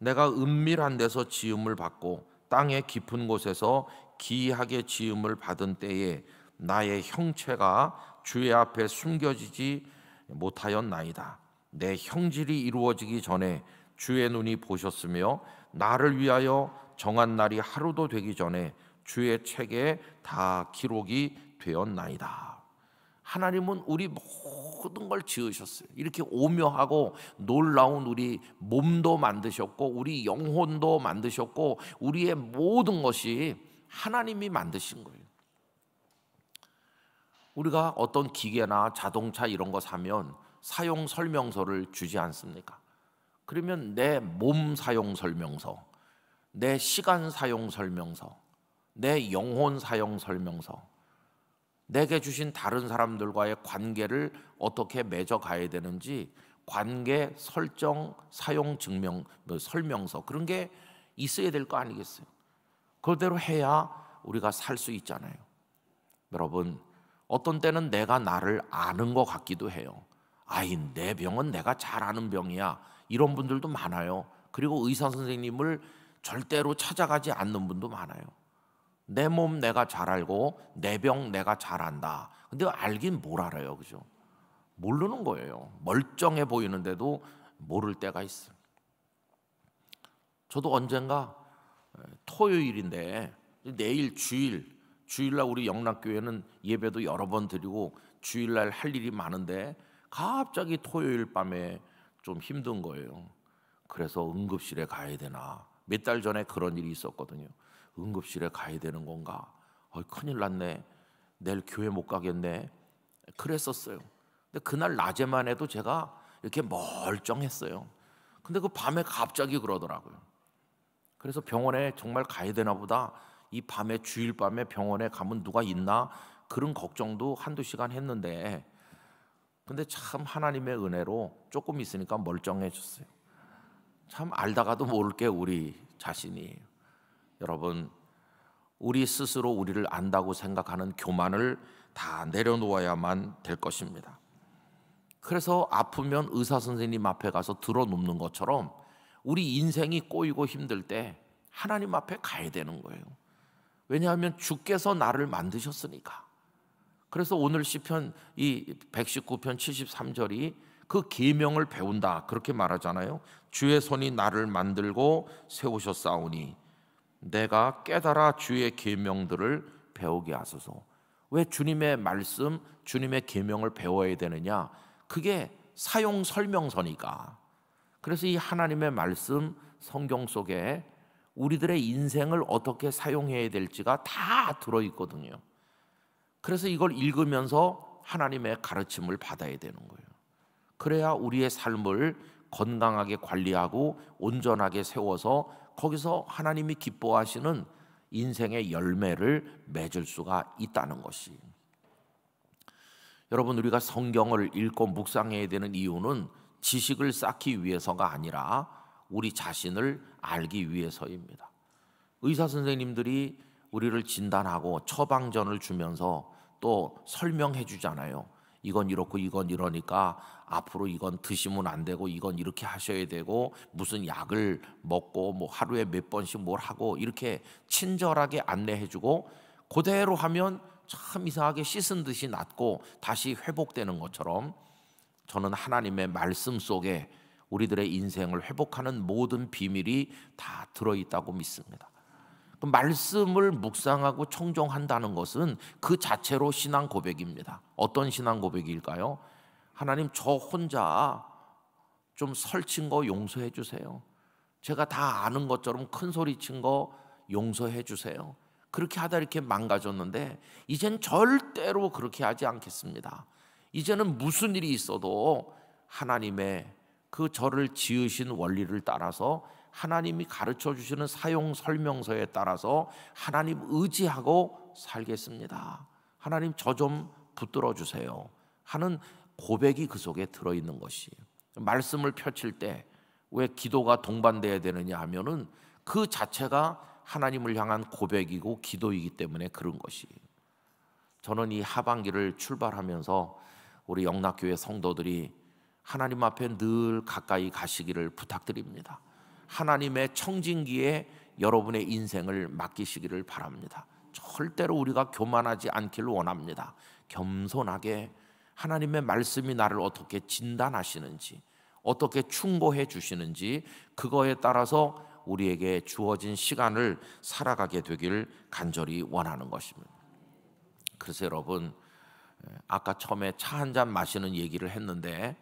내가 은밀한 데서 지음을 받고 땅의 깊은 곳에서 기이하게 지음을 받은 때에 나의 형체가 주의 앞에 숨겨지지 못하였나이다. 내 형질이 이루어지기 전에 주의 눈이 보셨으며 나를 위하여 정한 날이 하루도 되기 전에 주의 책에 다 기록이 되었나이다. 하나님은 우리 모든 걸 지으셨어요. 이렇게 오묘하고 놀라운 우리 몸도 만드셨고 우리 영혼도 만드셨고 우리의 모든 것이 하나님이 만드신 거예요. 우리가 어떤 기계나 자동차 이런 거 사면 사용 설명서를 주지 않습니까? 그러면 내 몸 사용 설명서, 내 시간 사용 설명서, 내 영혼 사용 설명서, 내게 주신 다른 사람들과의 관계를 어떻게 맺어 가야 되는지 관계 설정 사용 증명 설명서 그런 게 있어야 될 거 아니겠어요? 그대로 해야 우리가 살 수 있잖아요. 여러분, 어떤 때는 내가 나를 아는 것 같기도 해요. 아이, 내 병은 내가 잘 아는 병이야. 이런 분들도 많아요. 그리고 의사 선생님을 절대로 찾아가지 않는 분도 많아요. 내 몸 내가 잘 알고 내 병 내가 잘 안다. 근데 알긴 뭘 알아요, 그죠? 모르는 거예요. 멀쩡해 보이는데도 모를 때가 있어요. 저도 언젠가 토요일인데 내일 주일날 우리 영락교회는 예배도 여러 번 드리고 주일날 할 일이 많은데 갑자기 토요일 밤에 좀 힘든 거예요. 그래서 응급실에 가야 되나. 몇 달 전에 그런 일이 있었거든요. 응급실에 가야 되는 건가? 큰일 났네. 내일 교회 못 가겠네. 그랬었어요. 근데 그날 낮에만 해도 제가 이렇게 멀쩡했어요. 근데 그 밤에 갑자기 그러더라고요. 그래서 병원에 정말 가야 되나 보다. 이 밤에 주일 밤에 병원에 가면 누가 있나? 그런 걱정도 한두 시간 했는데 근데 참 하나님의 은혜로 조금 있으니까 멀쩡해졌어요. 참 알다가도 모를 게 우리 자신이에요. 여러분, 우리 스스로 우리를 안다고 생각하는 교만을 다 내려놓아야만 될 것입니다. 그래서 아프면 의사 선생님 앞에 가서 들어눕는 것처럼 우리 인생이 꼬이고 힘들 때 하나님 앞에 가야 되는 거예요. 왜냐하면 주께서 나를 만드셨으니까. 그래서 오늘 시편 이 119편 73절이 그 계명을 배운다 그렇게 말하잖아요. 주의 손이 나를 만들고 세우셨사오니 내가 깨달아 주의 계명들을 배우게 하소서. 왜 주님의 말씀, 주님의 계명을 배워야 되느냐? 그게 사용 설명서니까. 그래서 이 하나님의 말씀 성경 속에 우리들의 인생을 어떻게 사용해야 될지가 다 들어있거든요. 그래서 이걸 읽으면서 하나님의 가르침을 받아야 되는 거예요. 그래야 우리의 삶을 건강하게 관리하고 온전하게 세워서 거기서 하나님이 기뻐하시는 인생의 열매를 맺을 수가 있다는 것이. 여러분, 우리가 성경을 읽고 묵상해야 되는 이유는 지식을 쌓기 위해서가 아니라 우리 자신을 알기 위해서입니다. 의사 선생님들이 우리를 진단하고 처방전을 주면서 또 설명해 주잖아요. 이건 이렇고 이건 이러니까 앞으로 이건 드시면 안 되고 이건 이렇게 하셔야 되고 무슨 약을 먹고 뭐 하루에 몇 번씩 뭘 하고 이렇게 친절하게 안내해 주고 그대로 하면 참 이상하게 씻은 듯이 낫고 다시 회복되는 것처럼 저는 하나님의 말씀 속에 우리들의 인생을 회복하는 모든 비밀이 다 들어있다고 믿습니다. 말씀을 묵상하고 청종한다는 것은 그 자체로 신앙 고백입니다. 어떤 신앙 고백일까요? 하나님, 저 혼자 좀 설친 거 용서해 주세요. 제가 다 아는 것처럼 큰 소리 친 거 용서해 주세요. 그렇게 하다 이렇게 망가졌는데 이젠 절대로 그렇게 하지 않겠습니다. 이제는 무슨 일이 있어도 하나님의 그 저를 지으신 원리를 따라서 하나님이 가르쳐 주시는 사용 설명서에 따라서 하나님 의지하고 살겠습니다. 하나님, 저 좀 붙들어 주세요 하는 고백이 그 속에 들어있는 것이에요. 말씀을 펼칠 때 왜 기도가 동반돼야 되느냐 하면은 그 자체가 하나님을 향한 고백이고 기도이기 때문에 그런 것이에요. 저는 이 하반기를 출발하면서 우리 영락교회 성도들이 하나님 앞에 늘 가까이 가시기를 부탁드립니다. 하나님의 청진기에 여러분의 인생을 맡기시기를 바랍니다. 절대로 우리가 교만하지 않기를 원합니다. 겸손하게 하나님의 말씀이 나를 어떻게 진단하시는지, 어떻게 충고해 주시는지, 그거에 따라서 우리에게 주어진 시간을 살아가게 되길 간절히 원하는 것입니다. 그래서 여러분, 아까 처음에 차 한 잔 마시는 얘기를 했는데,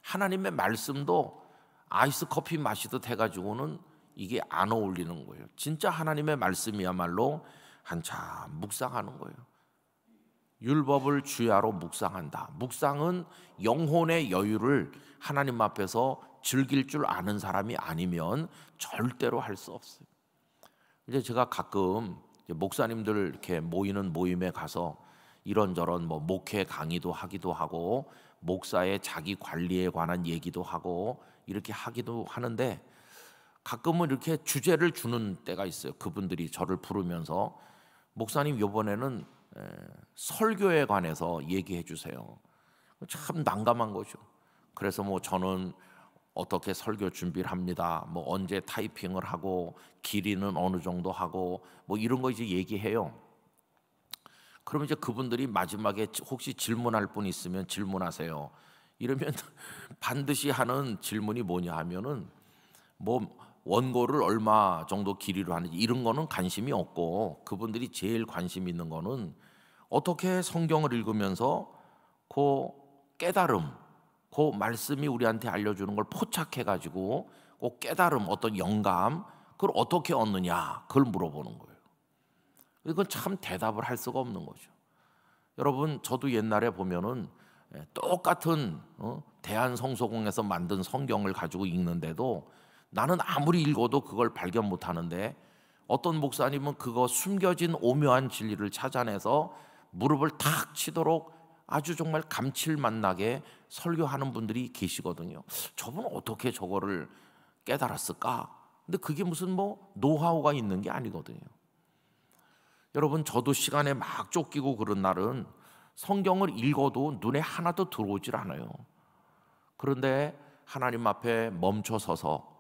하나님의 말씀도 아이스 커피 마시듯 해가지고는 이게 안 어울리는 거예요. 진짜 하나님의 말씀이야말로 한참 묵상하는 거예요. 율법을 주야로 묵상한다. 묵상은 영혼의 여유를 하나님 앞에서 즐길 줄 아는 사람이 아니면 절대로 할 수 없어요. 이제 제가 가끔 목사님들 이렇게 모이는 모임에 가서 이런저런 목회 강의도 하기도 하고, 목사의 자기 관리에 관한 얘기도 하고 이렇게 하기도 하는데, 가끔은 이렇게 주제를 주는 때가 있어요. 그분들이 저를 부르면서 목사님 이번에는 설교에 관해서 얘기해 주세요. 참 난감한 거죠. 그래서 저는 어떻게 설교 준비를 합니다. 언제 타이핑을 하고 길이는 어느 정도 하고 이런 거 이제 얘기해요. 그러면 이제 그분들이 마지막에 혹시 질문할 분 있으면 질문하세요. 이러면 반드시 하는 질문이 뭐냐 하면은 원고를 얼마 정도 길이로 하는지 이런 거는 관심이 없고, 그분들이 제일 관심 있는 거는 어떻게 성경을 읽으면서 그 깨달음, 그 말씀이 우리한테 알려주는 걸 포착해가지고 그 깨달음, 어떤 영감, 그걸 어떻게 얻느냐, 그걸 물어보는 거예요. 이건 참 대답을 할 수가 없는 거죠. 여러분, 저도 옛날에 보면은 똑같은 대한성서공에서 만든 성경을 가지고 읽는데도 나는 아무리 읽어도 그걸 발견 못하는데, 어떤 목사님은 그거 숨겨진 오묘한 진리를 찾아내서 무릎을 탁 치도록 아주 정말 감칠맛 나게 설교하는 분들이 계시거든요. 저분은 어떻게 저거를 깨달았을까? 근데 그게 무슨 노하우가 있는 게 아니거든요. 여러분, 저도 시간에 막 쫓기고 그런 날은 성경을 읽어도 눈에 하나도 들어오질 않아요. 그런데 하나님 앞에 멈춰서서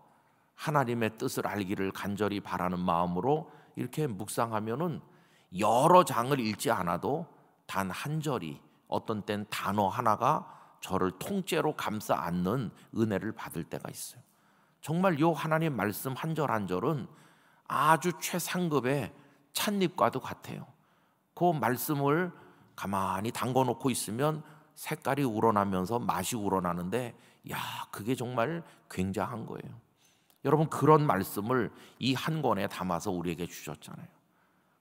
하나님의 뜻을 알기를 간절히 바라는 마음으로 이렇게 묵상하면은 여러 장을 읽지 않아도 단 한 절이, 어떤 땐 단어 하나가 저를 통째로 감싸 안는 은혜를 받을 때가 있어요. 정말 요 하나님 말씀 한 절 한 절은 아주 최상급의 찻잎과도 같아요. 그 말씀을 가만히 담궈 놓고 있으면 색깔이 우러나면서 맛이 우러나는데, 그게 정말 굉장한 거예요. 여러분, 그런 말씀을 이 한 권에 담아서 우리에게 주셨잖아요.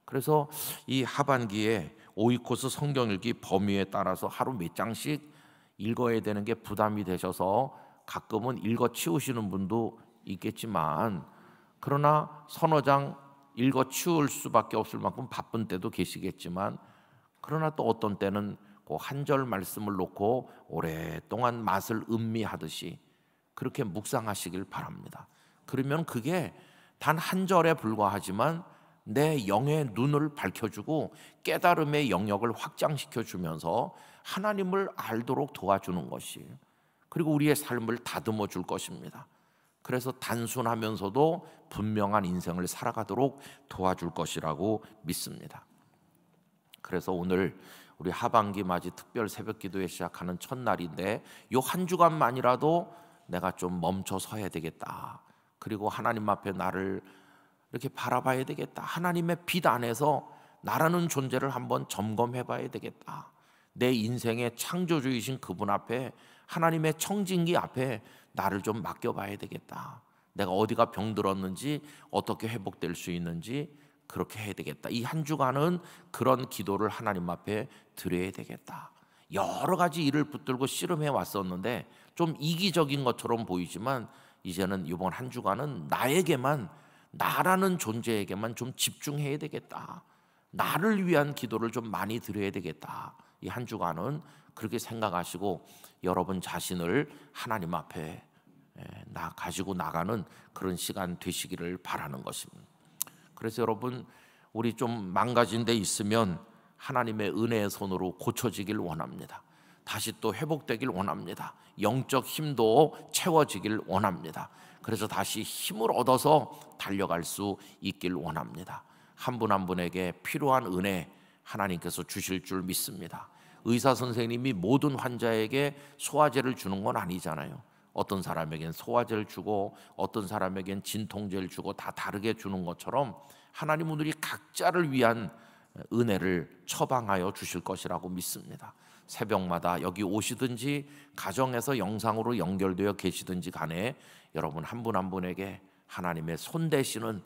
그래서 이 하반기에 오이코스 성경 읽기 범위에 따라서 하루 몇 장씩 읽어야 되는 게 부담이 되셔서 가끔은 읽어 치우시는 분도 있겠지만, 그러나 서너 장 읽어 치울 수밖에 없을 만큼 바쁜 때도 계시겠지만, 그러나 또 어떤 때는 그 한 절 말씀을 놓고 오랫동안 맛을 음미하듯이 그렇게 묵상하시길 바랍니다. 그러면 그게 단 한 절에 불과하지만 내 영의 눈을 밝혀주고 깨달음의 영역을 확장시켜 주면서 하나님을 알도록 도와주는 것이에요. 그리고 우리의 삶을 다듬어 줄 것입니다. 그래서 단순하면서도 분명한 인생을 살아가도록 도와줄 것이라고 믿습니다. 그래서 오늘 우리 하반기 맞이 특별 새벽 기도회 시작하는 첫날인데, 요 한 주간만이라도 내가 좀 멈춰 서야 되겠다. 그리고 하나님 앞에 나를 이렇게 바라봐야 되겠다. 하나님의 빛 안에서 나라는 존재를 한번 점검해 봐야 되겠다. 내 인생의 창조주이신 그분 앞에, 하나님의 청진기 앞에 나를 좀 맡겨봐야 되겠다. 내가 어디가 병들었는지, 어떻게 회복될 수 있는지 그렇게 해야 되겠다. 이 한 주간은 그런 기도를 하나님 앞에 드려야 되겠다. 여러 가지 일을 붙들고 씨름해 왔었는데 좀 이기적인 것처럼 보이지만, 이제는 이번 한 주간은 나에게만, 나라는 존재에게만 좀 집중해야 되겠다. 나를 위한 기도를 좀 많이 드려야 되겠다. 이 한 주간은 그렇게 생각하시고 여러분 자신을 하나님 앞에 가지고 나가는 그런 시간 되시기를 바라는 것입니다. 그래서 여러분, 우리 좀 망가진 데 있으면 하나님의 은혜의 손으로 고쳐지길 원합니다. 다시 또 회복되길 원합니다. 영적 힘도 채워지길 원합니다. 그래서 다시 힘을 얻어서 달려갈 수 있길 원합니다. 한 분 한 분에게 필요한 은혜 하나님께서 주실 줄 믿습니다. 의사 선생님이 모든 환자에게 소화제를 주는 건 아니잖아요. 어떤 사람에겐 소화제를 주고 어떤 사람에겐 진통제를 주고 다 다르게 주는 것처럼 하나님은 우리 각자를 위한 은혜를 처방하여 주실 것이라고 믿습니다. 새벽마다 여기 오시든지 가정에서 영상으로 연결되어 계시든지 간에 여러분 한 분 한 분에게 하나님의 손 대시는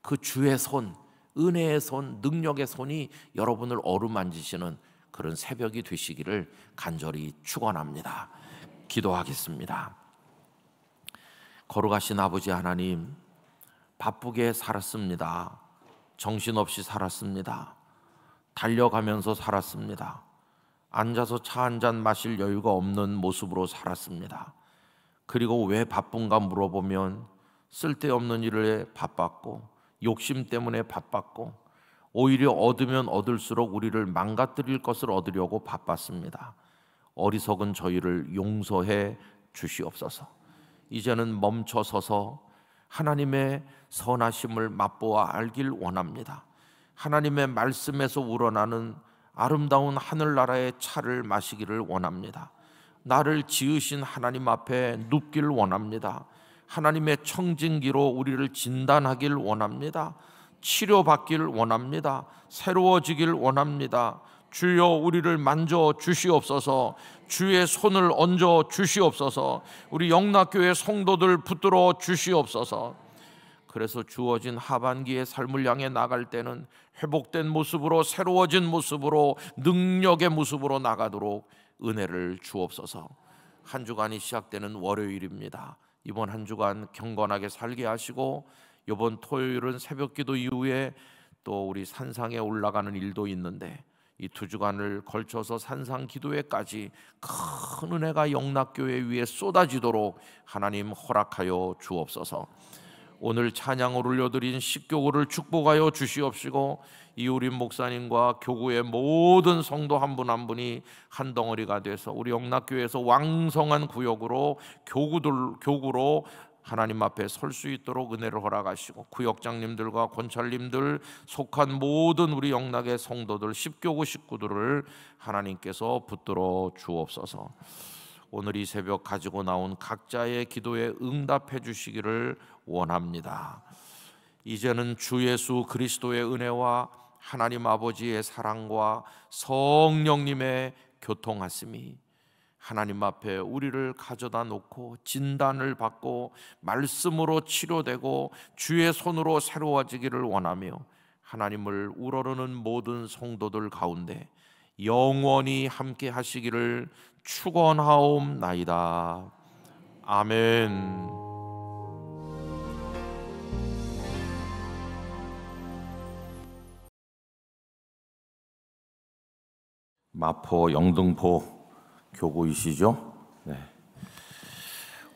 그 주의 손, 은혜의 손, 능력의 손이 여러분을 어루만지시는 그런 새벽이 되시기를 간절히 축원합니다. 기도하겠습니다. 걸어가신 아버지 하나님, 바쁘게 살았습니다. 정신없이 살았습니다. 달려가면서 살았습니다. 앉아서 차 한 잔 마실 여유가 없는 모습으로 살았습니다. 그리고 왜 바쁜가 물어보면 쓸데없는 일에 바빴고 욕심 때문에 바빴고 오히려 얻으면 얻을수록 우리를 망가뜨릴 것을 얻으려고 바빴습니다. 어리석은 저희를 용서해 주시옵소서. 이제는 멈춰서서 하나님의 선하심을 맛보아 알길 원합니다. 하나님의 말씀에서 우러나는 아름다운 하늘나라의 차를 마시기를 원합니다. 나를 지으신 하나님 앞에 눕길 원합니다. 하나님의 청진기로 우리를 진단하길 원합니다. 치료받길 원합니다. 새로워지길 원합니다. 주여 우리를 만져 주시옵소서. 주의 손을 얹어 주시옵소서. 우리 영락교회 성도들 붙들어 주시옵소서. 그래서 주어진 하반기의 삶을 향해 나갈 때는 회복된 모습으로, 새로워진 모습으로, 능력의 모습으로 나가도록 은혜를 주옵소서. 한 주간이 시작되는 월요일입니다. 이번 한 주간 경건하게 살게 하시고 이번 토요일은 새벽기도 이후에 또 우리 산상에 올라가는 일도 있는데 이 두 주간을 걸쳐서 산상 기도회까지 큰 은혜가 영락교회 위에 쏟아지도록 하나님 허락하여 주옵소서. 오늘 찬양을 올려드린 십교구를 축복하여 주시옵시고 이우림 목사님과 교구의 모든 성도 한 분 한 분이 한 덩어리가 돼서 우리 영락교회에서 왕성한 구역으로 교구로 하나님 앞에 설 수 있도록 은혜를 허락하시고 구역장님들과 권찰님들 속한 모든 우리 영락의 성도들 십교구 식구들을 하나님께서 붙들어 주옵소서. 오늘 이 새벽 가지고 나온 각자의 기도에 응답해 주시기를 원합니다. 이제는 주 예수 그리스도의 은혜와 하나님 아버지의 사랑과 성령님의 교통하심이 하나님 앞에 우리를 가져다 놓고 진단을 받고 말씀으로 치료되고 주의 손으로 새로워지기를 원하며 하나님을 우러르는 모든 성도들 가운데 영원히 함께 하시기를 축원하옵나이다. 아멘. 마포 영등포 교구이시죠? 네.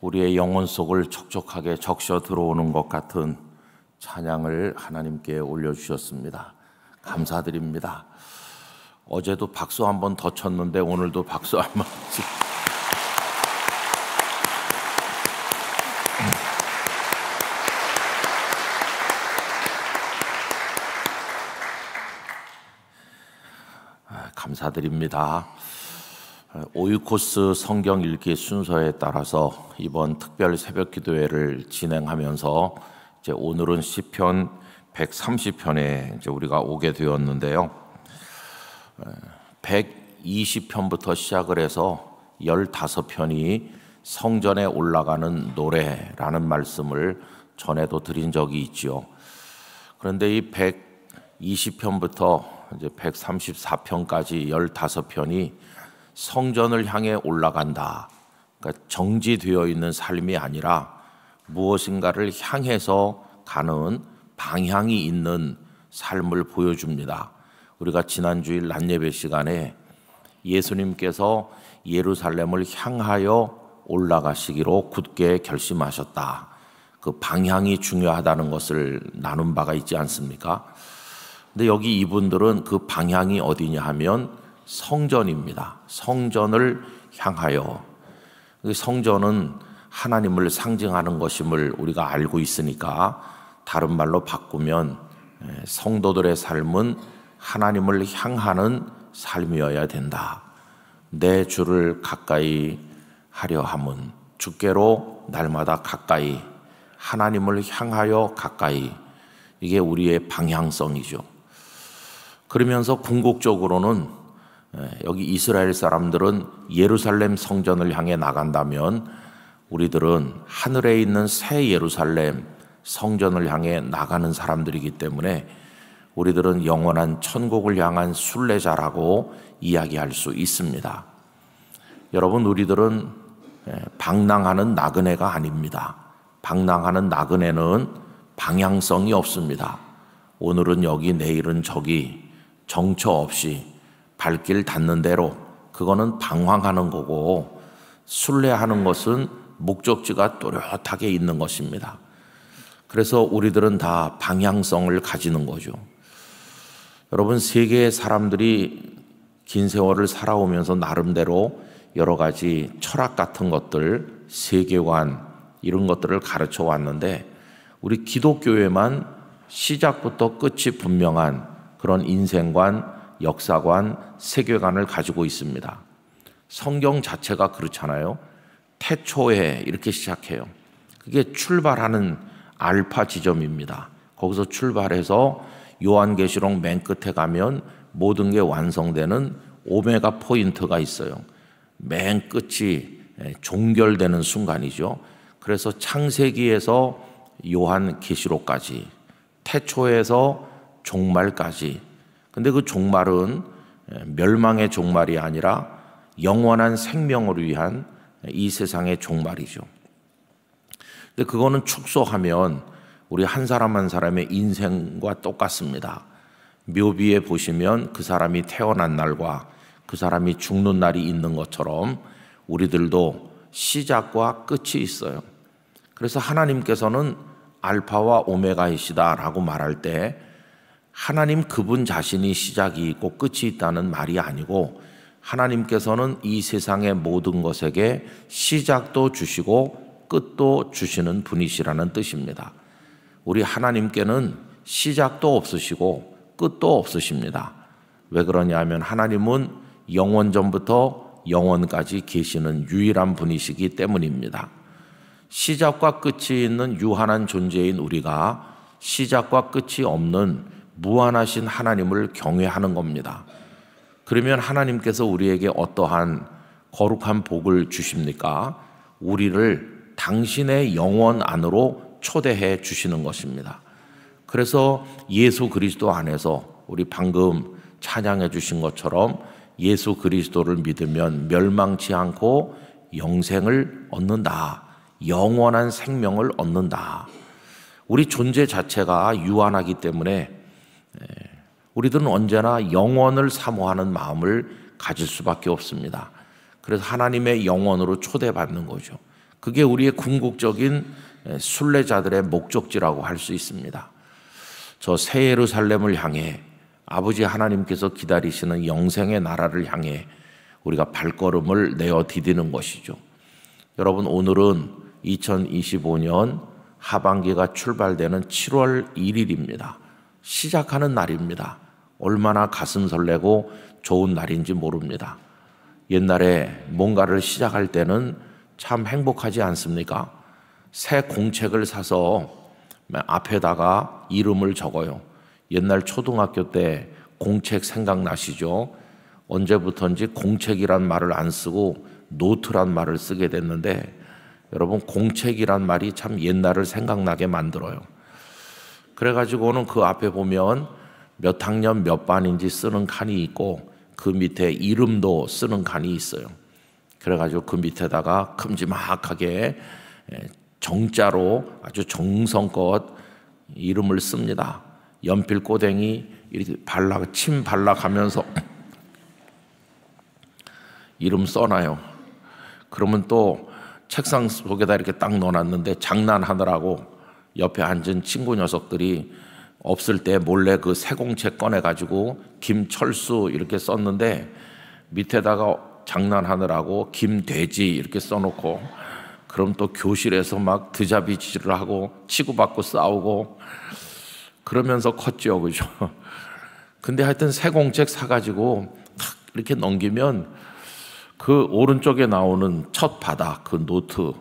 우리의 영혼 속을 촉촉하게 적셔 들어오는 것 같은 찬양을 하나님께 올려주셨습니다. 감사드립니다. 어제도 박수 한 번 더 쳤는데 오늘도 박수 한 번 치. 감사드립니다. 오이코스 성경 읽기 순서에 따라서 이번 특별 새벽 기도회를 진행하면서 이제 오늘은 시편 130편에 이제 우리가 오게 되었는데요. 120편부터 시작을 해서 15편이 성전에 올라가는 노래라는 말씀을 전에도 드린 적이 있죠. 그런데 이 120편부터 이제 134편까지 15편이 성전을 향해 올라간다. 그러니까 정지되어 있는 삶이 아니라 무엇인가를 향해서 가는 방향이 있는 삶을 보여줍니다. 우리가 지난주일 낮예배 시간에 예수님께서 예루살렘을 향하여 올라가시기로 굳게 결심하셨다. 그 방향이 중요하다는 것을 나눈 바가 있지 않습니까? 근데 여기 이분들은 그 방향이 어디냐 하면 성전입니다. 성전을 향하여. 성전은 하나님을 상징하는 것임을 우리가 알고 있으니까 다른 말로 바꾸면 성도들의 삶은 하나님을 향하는 삶이어야 된다. 내 주를 가까이 하려 함은 주께로 날마다 가까이, 하나님을 향하여 가까이, 이게 우리의 방향성이죠. 그러면서 궁극적으로는 여기 이스라엘 사람들은 예루살렘 성전을 향해 나간다면 우리들은 하늘에 있는 새 예루살렘 성전을 향해 나가는 사람들이기 때문에 우리들은 영원한 천국을 향한 순례자라고 이야기할 수 있습니다. 여러분, 우리들은 방랑하는 나그네가 아닙니다. 방랑하는 나그네는 방향성이 없습니다. 오늘은 여기, 내일은 저기, 정처 없이 발길 닿는 대로, 그거는 방황하는 거고, 순례하는 것은 목적지가 또렷하게 있는 것입니다. 그래서 우리들은 다 방향성을 가지는 거죠. 여러분, 세계의 사람들이 긴 세월을 살아오면서 나름대로 여러 가지 철학 같은 것들, 세계관 이런 것들을 가르쳐 왔는데 우리 기독교에만 시작부터 끝이 분명한 그런 인생관, 역사관, 세계관을 가지고 있습니다. 성경 자체가 그렇잖아요. 태초에 이렇게 시작해요. 그게 출발하는 알파 지점입니다. 거기서 출발해서 요한계시록 맨 끝에 가면 모든 게 완성되는 오메가 포인트가 있어요. 맨 끝이 종결되는 순간이죠. 그래서 창세기에서 요한계시록까지, 태초에서 종말까지. 근데 그 종말은 멸망의 종말이 아니라 영원한 생명을 위한 이 세상의 종말이죠. 근데 그거는 축소하면 우리 한 사람 한 사람의 인생과 똑같습니다. 묘비에 보시면 그 사람이 태어난 날과 그 사람이 죽는 날이 있는 것처럼 우리들도 시작과 끝이 있어요. 그래서 하나님께서는 알파와 오메가이시다라고 말할 때 하나님 그분 자신이 시작이 있고 끝이 있다는 말이 아니고 하나님께서는 이 세상의 모든 것에게 시작도 주시고 끝도 주시는 분이시라는 뜻입니다. 우리 하나님께는 시작도 없으시고 끝도 없으십니다. 왜 그러냐면 하나님은 영원 전부터 영원까지 계시는 유일한 분이시기 때문입니다. 시작과 끝이 있는 유한한 존재인 우리가 시작과 끝이 없는 무한하신 하나님을 경외하는 겁니다. 그러면 하나님께서 우리에게 어떠한 거룩한 복을 주십니까? 우리를 당신의 영원 안으로 초대해 주시는 것입니다. 그래서 예수 그리스도 안에서 우리 방금 찬양해 주신 것처럼 예수 그리스도를 믿으면 멸망치 않고 영생을 얻는다. 영원한 생명을 얻는다. 우리 존재 자체가 유한하기 때문에 우리들은 언제나 영원을 사모하는 마음을 가질 수밖에 없습니다. 그래서 하나님의 영원으로 초대받는 거죠. 그게 우리의 궁극적인 순례자들의 목적지라고 할 수 있습니다. 저 새 예루살렘을 향해 아버지 하나님께서 기다리시는 영생의 나라를 향해 우리가 발걸음을 내어 디디는 것이죠. 여러분, 오늘은 2025년 하반기가 출발되는 7월 1일입니다. 시작하는 날입니다. 얼마나 가슴 설레고 좋은 날인지 모릅니다. 옛날에 뭔가를 시작할 때는 참 행복하지 않습니까? 새 공책을 사서 앞에다가 이름을 적어요. 옛날 초등학교 때 공책 생각나시죠? 언제부턴지 공책이란 말을 안 쓰고 노트란 말을 쓰게 됐는데 여러분, 공책이란 말이 참 옛날을 생각나게 만들어요. 그래가지고는 그 앞에 보면 몇 학년 몇 반인지 쓰는 칸이 있고 그 밑에 이름도 쓰는 칸이 있어요. 그래가지고 그 밑에다가 큼지막하게 정자로 아주 정성껏 이름을 씁니다. 연필 꼬댕이 이렇게 침 발라가면서 이름 써놔요. 그러면 또 책상 속에다 이렇게 딱 넣어놨는데 장난하느라고 옆에 앉은 친구 녀석들이 없을 때 몰래 그 새 공책 꺼내가지고 김철수 이렇게 썼는데 밑에다가 장난하느라고 김돼지 이렇게 써놓고 그럼 또 교실에서 막 드자비질을 하고 치고받고 싸우고 그러면서 컸죠, 그죠? 근데 하여튼 새 공책 사가지고 탁 이렇게 넘기면 그 오른쪽에 나오는 첫 바닥, 그 노트,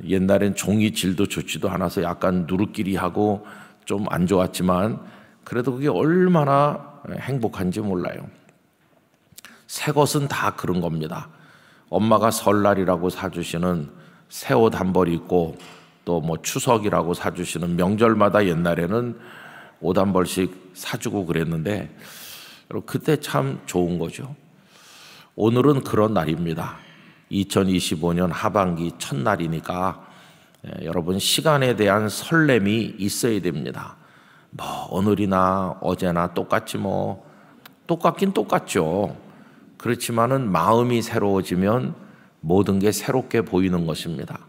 옛날엔 종이 질도 좋지도 않아서 약간 누르끼리하고 좀 안 좋았지만 그래도 그게 얼마나 행복한지 몰라요. 새 것은 다 그런 겁니다. 엄마가 설날이라고 사주시는 새 옷 한 벌 입고 또 뭐 추석이라고 사주시는 명절마다 옛날에는 옷 한 벌씩 사주고 그랬는데 그때 참 좋은 거죠. 오늘은 그런 날입니다. 2025년 하반기 첫날이니까 여러분 시간에 대한 설렘이 있어야 됩니다. 뭐 오늘이나 어제나 똑같지 뭐 똑같긴 똑같죠. 그렇지만은 마음이 새로워지면 모든 게 새롭게 보이는 것입니다.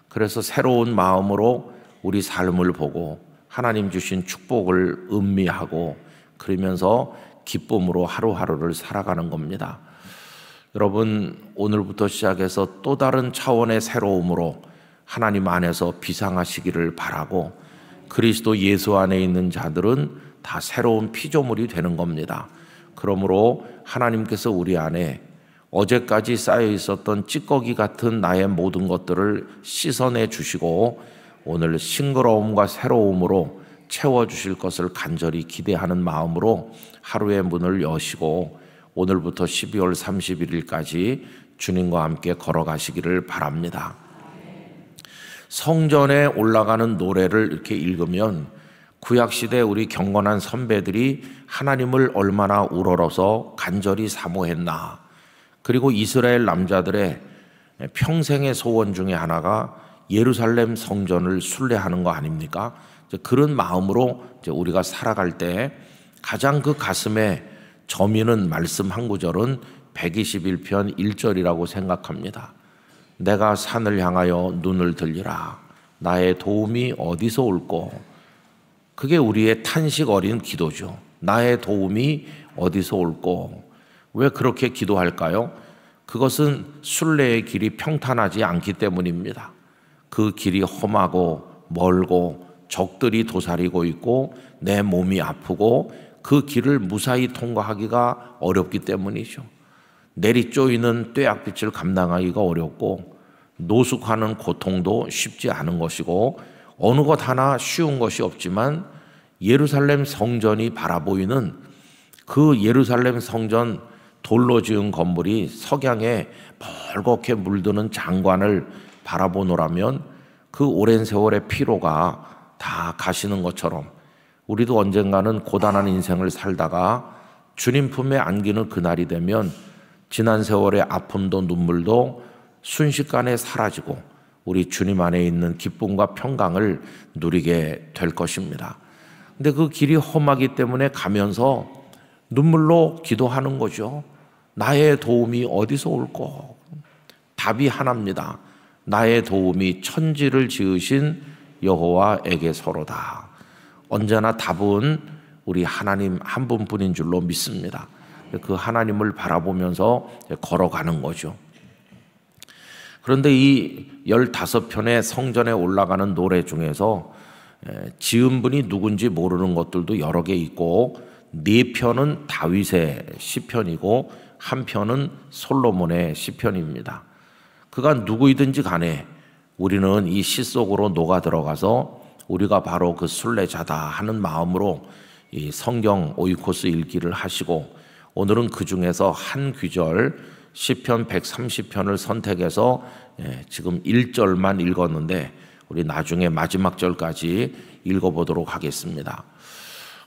그래서 새로운 마음으로 우리 삶을 보고 하나님 주신 축복을 음미하고 그러면서 기쁨으로 하루하루를 살아가는 겁니다. 여러분 오늘부터 시작해서 또 다른 차원의 새로움으로 하나님 안에서 비상하시기를 바라고 그리스도 예수 안에 있는 자들은 다 새로운 피조물이 되는 겁니다. 그러므로 하나님께서 우리 안에 어제까지 쌓여 있었던 찌꺼기 같은 나의 모든 것들을 씻어내 주시고 오늘 싱그러움과 새로움으로 채워주실 것을 간절히 기대하는 마음으로 하루의 문을 여시고 오늘부터 12월 31일까지 주님과 함께 걸어가시기를 바랍니다. 성전에 올라가는 노래를 이렇게 읽으면 구약시대 우리 경건한 선배들이 하나님을 얼마나 우러러서 간절히 사모했나. 그리고 이스라엘 남자들의 평생의 소원 중에 하나가 예루살렘 성전을 순례하는 거 아닙니까? 그런 마음으로 우리가 살아갈 때 가장 그 가슴에 저미는 말씀 한 구절은 121편 1절이라고 생각합니다. 내가 산을 향하여 눈을 들리라. 나의 도움이 어디서 올꼬? 그게 우리의 탄식 어린 기도죠. 나의 도움이 어디서 올꼬? 왜 그렇게 기도할까요? 그것은 순례의 길이 평탄하지 않기 때문입니다. 그 길이 험하고 멀고 적들이 도사리고 있고 내 몸이 아프고 그 길을 무사히 통과하기가 어렵기 때문이죠. 내리쪼이는 뙤약빛을 감당하기가 어렵고 노숙하는 고통도 쉽지 않은 것이고 어느 것 하나 쉬운 것이 없지만 예루살렘 성전이 바라보이는 그 예루살렘 성전 돌로 지은 건물이 석양에 벌겋게 물드는 장관을 바라보노라면 그 오랜 세월의 피로가 다 가시는 것처럼 우리도 언젠가는 고단한 인생을 살다가 주님 품에 안기는 그날이 되면 지난 세월의 아픔도 눈물도 순식간에 사라지고 우리 주님 안에 있는 기쁨과 평강을 누리게 될 것입니다. 근데 그 길이 험하기 때문에 가면서 눈물로 기도하는 거죠. 나의 도움이 어디서 올꼬? 답이 하나입니다. 나의 도움이 천지를 지으신 여호와에게서로다. 언제나 답은 우리 하나님 한 분뿐인 줄로 믿습니다. 그 하나님을 바라보면서 걸어가는 거죠. 그런데 이 15편의 성전에 올라가는 노래 중에서 지은 분이 누군지 모르는 것들도 여러 개 있고 4편은 다윗의 시편이고 1편은 솔로몬의 시편입니다. 그가 누구이든지 간에 우리는 이 시 속으로 녹아 들어가서 우리가 바로 그 순례자다 하는 마음으로 이 성경 오이코스 읽기를 하시고 오늘은 그 중에서 한 귀절 시편 130편을 선택해서 지금 1절만 읽었는데 우리 나중에 마지막 절까지 읽어보도록 하겠습니다.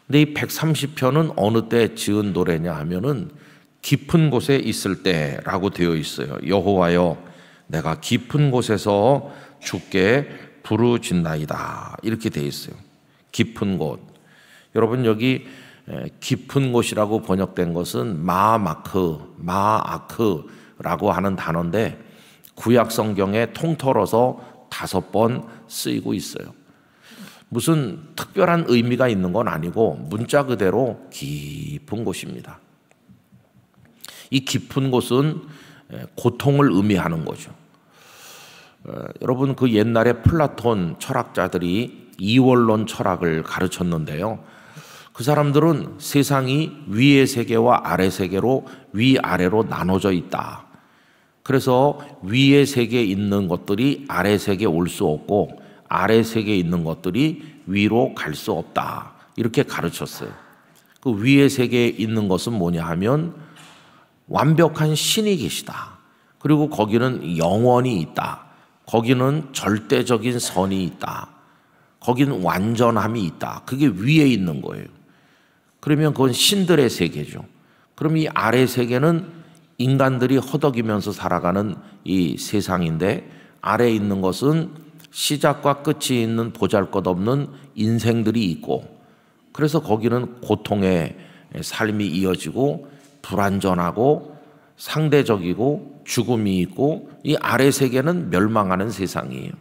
근데 이 130편은 어느 때 지은 노래냐 하면은 깊은 곳에 있을 때라고 되어 있어요. 여호와여 내가 깊은 곳에서 주께 부르짖나이다 이렇게 되어 있어요. 깊은 곳. 여러분 여기 깊은 곳이라고 번역된 것은 마아크라고 하는 단어인데 구약 성경에 통틀어서 5번 쓰이고 있어요. 무슨 특별한 의미가 있는 건 아니고 문자 그대로 깊은 곳입니다. 이 깊은 곳은 고통을 의미하는 거죠. 여러분 그 옛날에 플라톤 철학자들이 이원론 철학을 가르쳤는데요. 그 사람들은 세상이 위의 세계와 아래 세계로 위아래로 나눠져 있다. 그래서 위의 세계에 있는 것들이 아래 세계에 올 수 없고 아래 세계에 있는 것들이 위로 갈 수 없다. 이렇게 가르쳤어요. 그 위의 세계에 있는 것은 뭐냐 하면 완벽한 신이 계시다. 그리고 거기는 영원이 있다. 거기는 절대적인 선이 있다. 거기는 완전함이 있다. 그게 위에 있는 거예요. 그러면 그건 신들의 세계죠. 그럼 이 아래 세계는 인간들이 허덕이면서 살아가는 이 세상인데 아래에 있는 것은 시작과 끝이 있는 보잘것없는 인생들이 있고 그래서 거기는 고통의 삶이 이어지고 불완전하고 상대적이고 죽음이 있고 이 아래 세계는 멸망하는 세상이에요.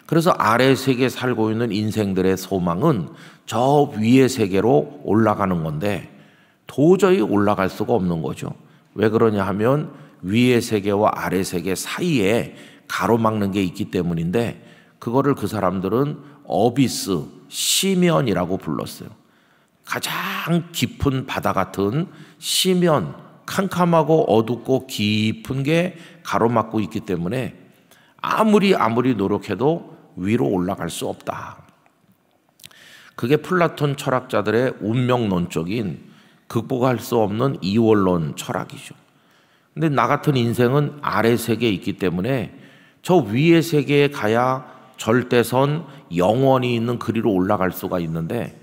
그래서 아래 세계에 살고 있는 인생들의 소망은 저 위의 세계로 올라가는 건데 도저히 올라갈 수가 없는 거죠. 왜 그러냐 하면 위의 세계와 아래 세계 사이에 가로막는 게 있기 때문인데 그거를 그 사람들은 어비스, 시면이라고 불렀어요. 가장 깊은 바다 같은 시면, 캄캄하고 어둡고 깊은 게 가로막고 있기 때문에 아무리 노력해도 위로 올라갈 수 없다. 그게 플라톤 철학자들의 운명론적인 극복할 수 없는 이원론 철학이죠. 근데 나 같은 인생은 아래 세계에 있기 때문에 저 위의 세계에 가야 절대선 영원히 있는 그리로 올라갈 수가 있는데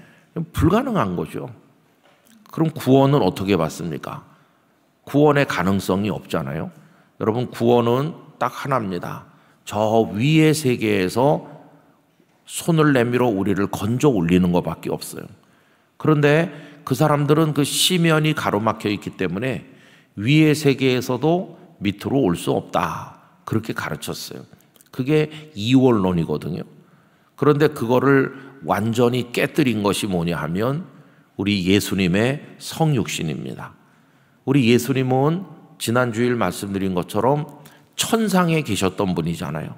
불가능한 거죠. 그럼 구원은 어떻게 받습니까? 구원의 가능성이 없잖아요. 여러분 구원은 딱 하나입니다. 저 위의 세계에서 손을 내밀어 우리를 건져 올리는 것밖에 없어요. 그런데 그 사람들은 그 시면이 가로막혀 있기 때문에 위의 세계에서도 밑으로 올 수 없다. 그렇게 가르쳤어요. 그게 이원론이거든요. 그런데 그거를 완전히 깨뜨린 것이 뭐냐 하면 우리 예수님의 성육신입니다. 우리 예수님은 지난 주일 말씀드린 것처럼 천상에 계셨던 분이잖아요.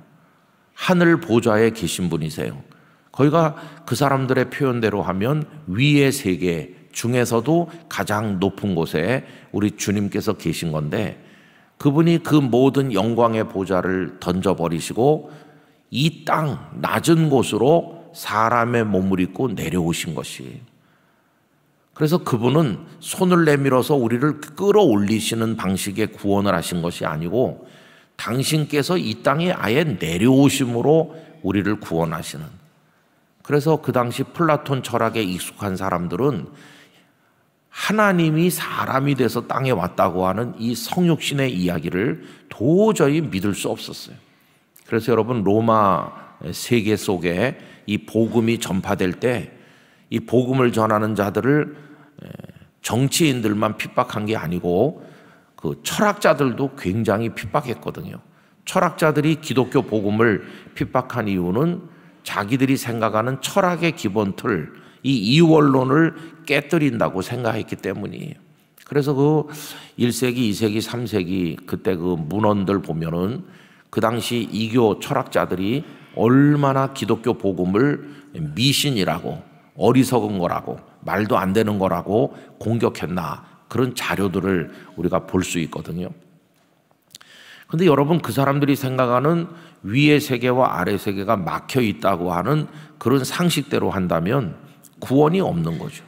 하늘 보좌에 계신 분이세요. 거기가 그 사람들의 표현대로 하면 위의 세계 중에서도 가장 높은 곳에 우리 주님께서 계신 건데 그분이 그 모든 영광의 보좌를 던져버리시고 이 땅 낮은 곳으로 사람의 몸을 입고 내려오신 것이. 그래서 그분은 손을 내밀어서 우리를 끌어올리시는 방식의 구원을 하신 것이 아니고 당신께서 이 땅에 아예 내려오심으로 우리를 구원하시는. 그래서 그 당시 플라톤 철학에 익숙한 사람들은 하나님이 사람이 돼서 땅에 왔다고 하는 이 성육신의 이야기를 도저히 믿을 수 없었어요. 그래서 여러분 로마 세계 속에 이 복음이 전파될 때 이 복음을 전하는 자들을 정치인들만 핍박한 게 아니고 그 철학자들도 굉장히 핍박했거든요. 철학자들이 기독교 복음을 핍박한 이유는 자기들이 생각하는 철학의 기본 틀, 이 이원론을 깨뜨린다고 생각했기 때문이에요. 그래서 그 1세기, 2세기, 3세기 그때 그 문헌들 보면은 그 당시 이교 철학자들이 얼마나 기독교 복음을 미신이라고 어리석은 거라고 말도 안 되는 거라고 공격했나 그런 자료들을 우리가 볼 수 있거든요. 근데 여러분 그 사람들이 생각하는 위의 세계와 아래 세계가 막혀 있다고 하는 그런 상식대로 한다면 구원이 없는 거죠.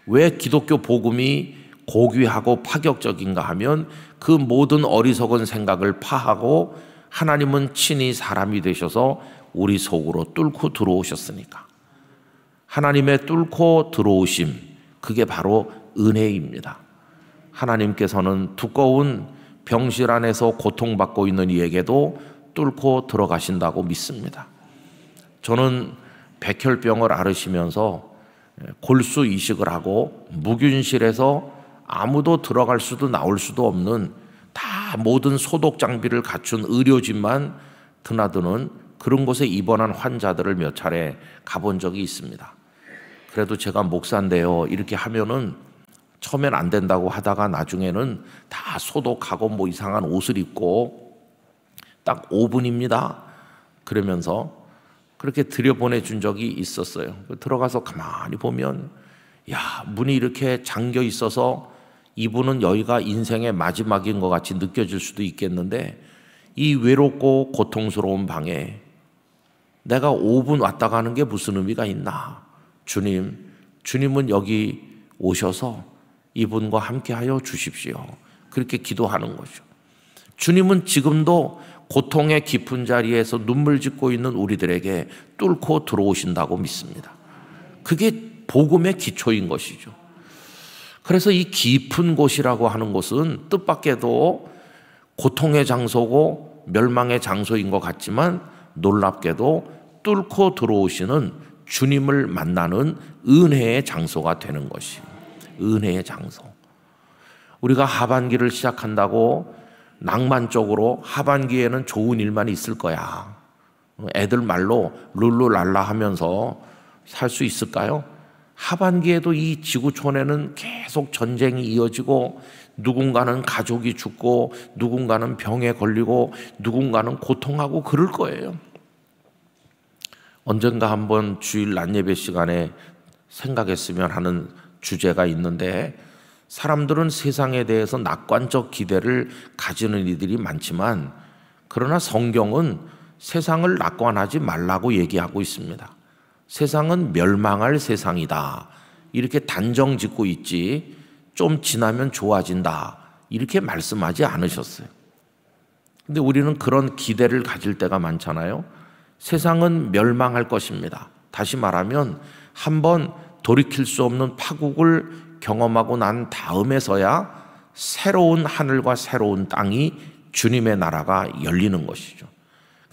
왜 기독교 복음이 고귀하고 파격적인가 하면 그 모든 어리석은 생각을 파하고 하나님은 친히 사람이 되셔서 우리 속으로 뚫고 들어오셨으니까. 하나님의 뚫고 들어오심, 그게 바로 은혜입니다. 하나님께서는 두꺼운 병실 안에서 고통받고 있는 이에게도 뚫고 들어가신다고 믿습니다. 저는 백혈병을 앓으시면서 골수 이식을 하고 무균실에서 아무도 들어갈 수도 나올 수도 없는 다 모든 소독 장비를 갖춘 의료진만 드나드는 그런 곳에 입원한 환자들을 몇 차례 가본 적이 있습니다. 그래도 제가 목사인데요 이렇게 하면은 처음엔 안 된다고 하다가 나중에는 다 소독하고 뭐 이상한 옷을 입고 딱 5분입니다. 그러면서 그렇게 들여보내준 적이 있었어요. 들어가서 가만히 보면 야, 문이 이렇게 잠겨 있어서 이분은 여기가 인생의 마지막인 것 같이 느껴질 수도 있겠는데 이 외롭고 고통스러운 방에 내가 5분 왔다 가는 게 무슨 의미가 있나? 주님은 여기 오셔서 이분과 함께하여 주십시오. 그렇게 기도하는 거죠. 주님은 지금도 고통의 깊은 자리에서 눈물 짓고 있는 우리들에게 뚫고 들어오신다고 믿습니다. 그게 복음의 기초인 것이죠. 그래서 이 깊은 곳이라고 하는 것은 뜻밖에도 고통의 장소고 멸망의 장소인 것 같지만 놀랍게도 뚫고 들어오시는 주님을 만나는 은혜의 장소가 되는 것이 은혜의 장소. 우리가 하반기를 시작한다고 낭만적으로 하반기에는 좋은 일만 있을 거야. 애들 말로 룰루랄라 하면서 살 수 있을까요? 하반기에도 이 지구촌에는 계속 전쟁이 이어지고 누군가는 가족이 죽고 누군가는 병에 걸리고 누군가는 고통하고 그럴 거예요. 언젠가 한번 주일 낮예배 시간에 생각했으면 하는 주제가 있는데 사람들은 세상에 대해서 낙관적 기대를 가지는 이들이 많지만 그러나 성경은 세상을 낙관하지 말라고 얘기하고 있습니다. 세상은 멸망할 세상이다. 이렇게 단정 짓고 있지 좀 지나면 좋아진다. 이렇게 말씀하지 않으셨어요. 근데 우리는 그런 기대를 가질 때가 많잖아요. 세상은 멸망할 것입니다. 다시 말하면 한번 돌이킬 수 없는 파국을 경험하고 난 다음에서야 새로운 하늘과 새로운 땅이 주님의 나라가 열리는 것이죠.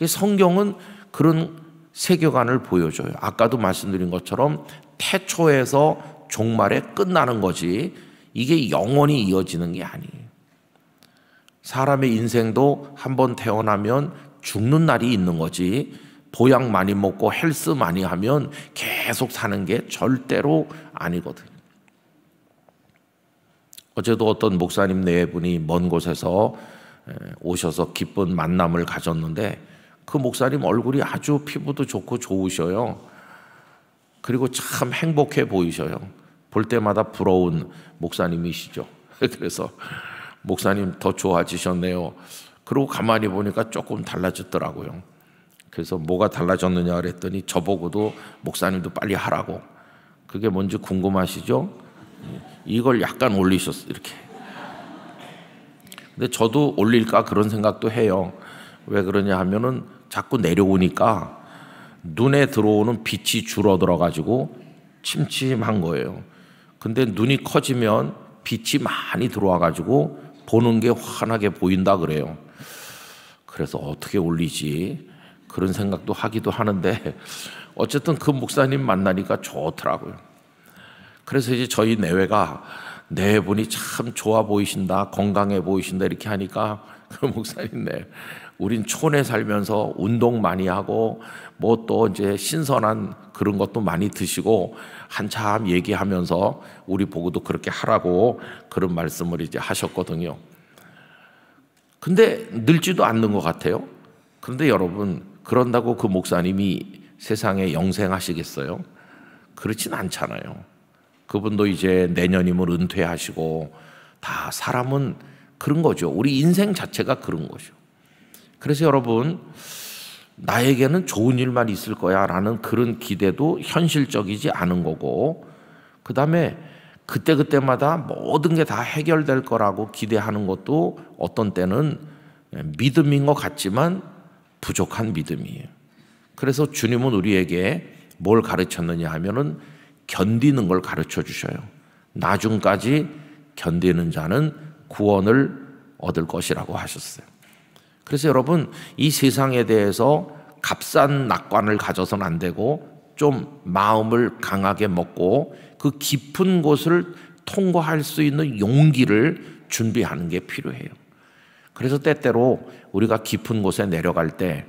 성경은 그런 세계관을 보여줘요. 아까도 말씀드린 것처럼 태초에서 종말에 끝나는 거지 이게 영원히 이어지는 게 아니에요. 사람의 인생도 한번 태어나면 죽는 날이 있는 거지 보약 많이 먹고 헬스 많이 하면 계속 사는 게 절대로 아니거든요. 어제도 어떤 목사님 네 분이 먼 곳에서 오셔서 기쁜 만남을 가졌는데 그 목사님 얼굴이 아주 피부도 좋고 좋으셔요. 그리고 참 행복해 보이셔요. 볼 때마다 부러운 목사님이시죠. 그래서 목사님 더 좋아지셨네요. 그리고 가만히 보니까 조금 달라졌더라고요. 그래서 뭐가 달라졌느냐 그랬더니 저보고도 목사님도 빨리 하라고. 그게 뭔지 궁금하시죠? 이걸 약간 올리셨어요. 이렇게. 근데 저도 올릴까 그런 생각도 해요. 왜 그러냐 하면은 자꾸 내려오니까 눈에 들어오는 빛이 줄어들어 가지고 침침한 거예요. 근데 눈이 커지면 빛이 많이 들어와 가지고 보는 게 환하게 보인다 그래요. 그래서 어떻게 올리지? 그런 생각도 하기도 하는데 어쨌든 그 목사님 만나니까 좋더라고요. 그래서 이제 저희 내외가 네 분이 참 좋아 보이신다, 건강해 보이신다 이렇게 하니까 그 목사님 우린 촌에 살면서 운동 많이 하고 뭐 또 이제 신선한 그런 것도 많이 드시고 한참 얘기하면서 우리 보고도 그렇게 하라고 그런 말씀을 이제 하셨거든요. 근데 늙지도 않는 것 같아요. 그런데 여러분 그런다고 그 목사님이 세상에 영생하시겠어요? 그렇진 않잖아요. 그분도 이제 내년이면 은퇴하시고 다 사람은 그런 거죠. 우리 인생 자체가 그런 거죠. 그래서 여러분 나에게는 좋은 일만 있을 거야 라는 그런 기대도 현실적이지 않은 거고 그 다음에 그때그때마다 모든 게 다 해결될 거라고 기대하는 것도 어떤 때는 믿음인 것 같지만 부족한 믿음이에요. 그래서 주님은 우리에게 뭘 가르쳤느냐 하면은 견디는 걸 가르쳐 주셔요. 나중까지 견디는 자는 구원을 얻을 것이라고 하셨어요. 그래서 여러분 이 세상에 대해서 값싼 낙관을 가져서는 안 되고 좀 마음을 강하게 먹고 그 깊은 곳을 통과할 수 있는 용기를 준비하는 게 필요해요. 그래서 때때로 우리가 깊은 곳에 내려갈 때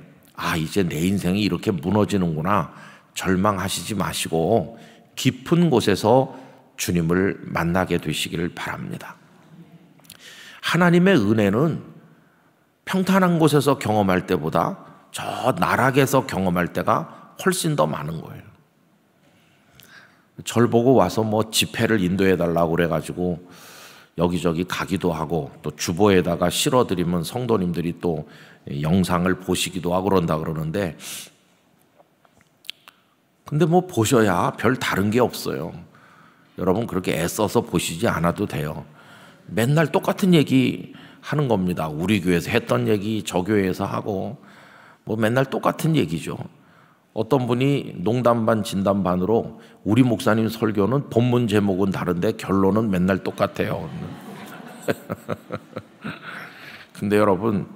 이제 내 인생이 이렇게 무너지는구나 절망하시지 마시고 깊은 곳에서 주님을 만나게 되시기를 바랍니다. 하나님의 은혜는 평탄한 곳에서 경험할 때보다 저 나락에서 경험할 때가 훨씬 더 많은 거예요. 절 보고 와서 뭐 집회를 인도해 달라고 그래가지고 여기저기 가기도 하고, 또 주보에다가 실어드리면 성도님들이 또 영상을 보시기도 하고 그런다 그러는데, 근데 뭐 보셔야 별 다른 게 없어요. 여러분 그렇게 애써서 보시지 않아도 돼요. 맨날 똑같은 얘기 하는 겁니다. 우리 교회에서 했던 얘기 저 교회에서 하고, 뭐 맨날 똑같은 얘기죠. 어떤 분이 농담 반 진담 반으로 우리 목사님 설교는 본문 제목은 다른데 결론은 맨날 똑같아요. 근데 여러분,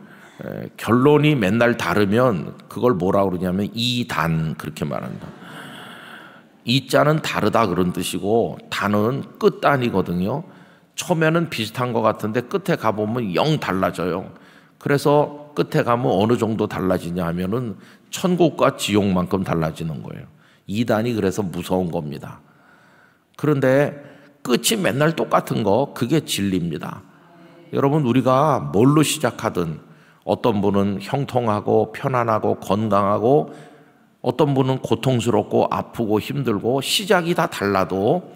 결론이 맨날 다르면 그걸 뭐라고 그러냐면 이단, 그렇게 말한다. 이자는 다르다 그런 뜻이고, 단은 끝단이거든요. 처음에는 비슷한 것 같은데 끝에 가보면 영 달라져요. 그래서 끝에 가면 어느 정도 달라지냐 하면은 천국과 지옥만큼 달라지는 거예요. 이단이 그래서 무서운 겁니다. 그런데 끝이 맨날 똑같은 거, 그게 진리입니다. 여러분, 우리가 뭘로 시작하든, 어떤 분은 형통하고 편안하고 건강하고, 어떤 분은 고통스럽고 아프고 힘들고, 시작이 다 달라도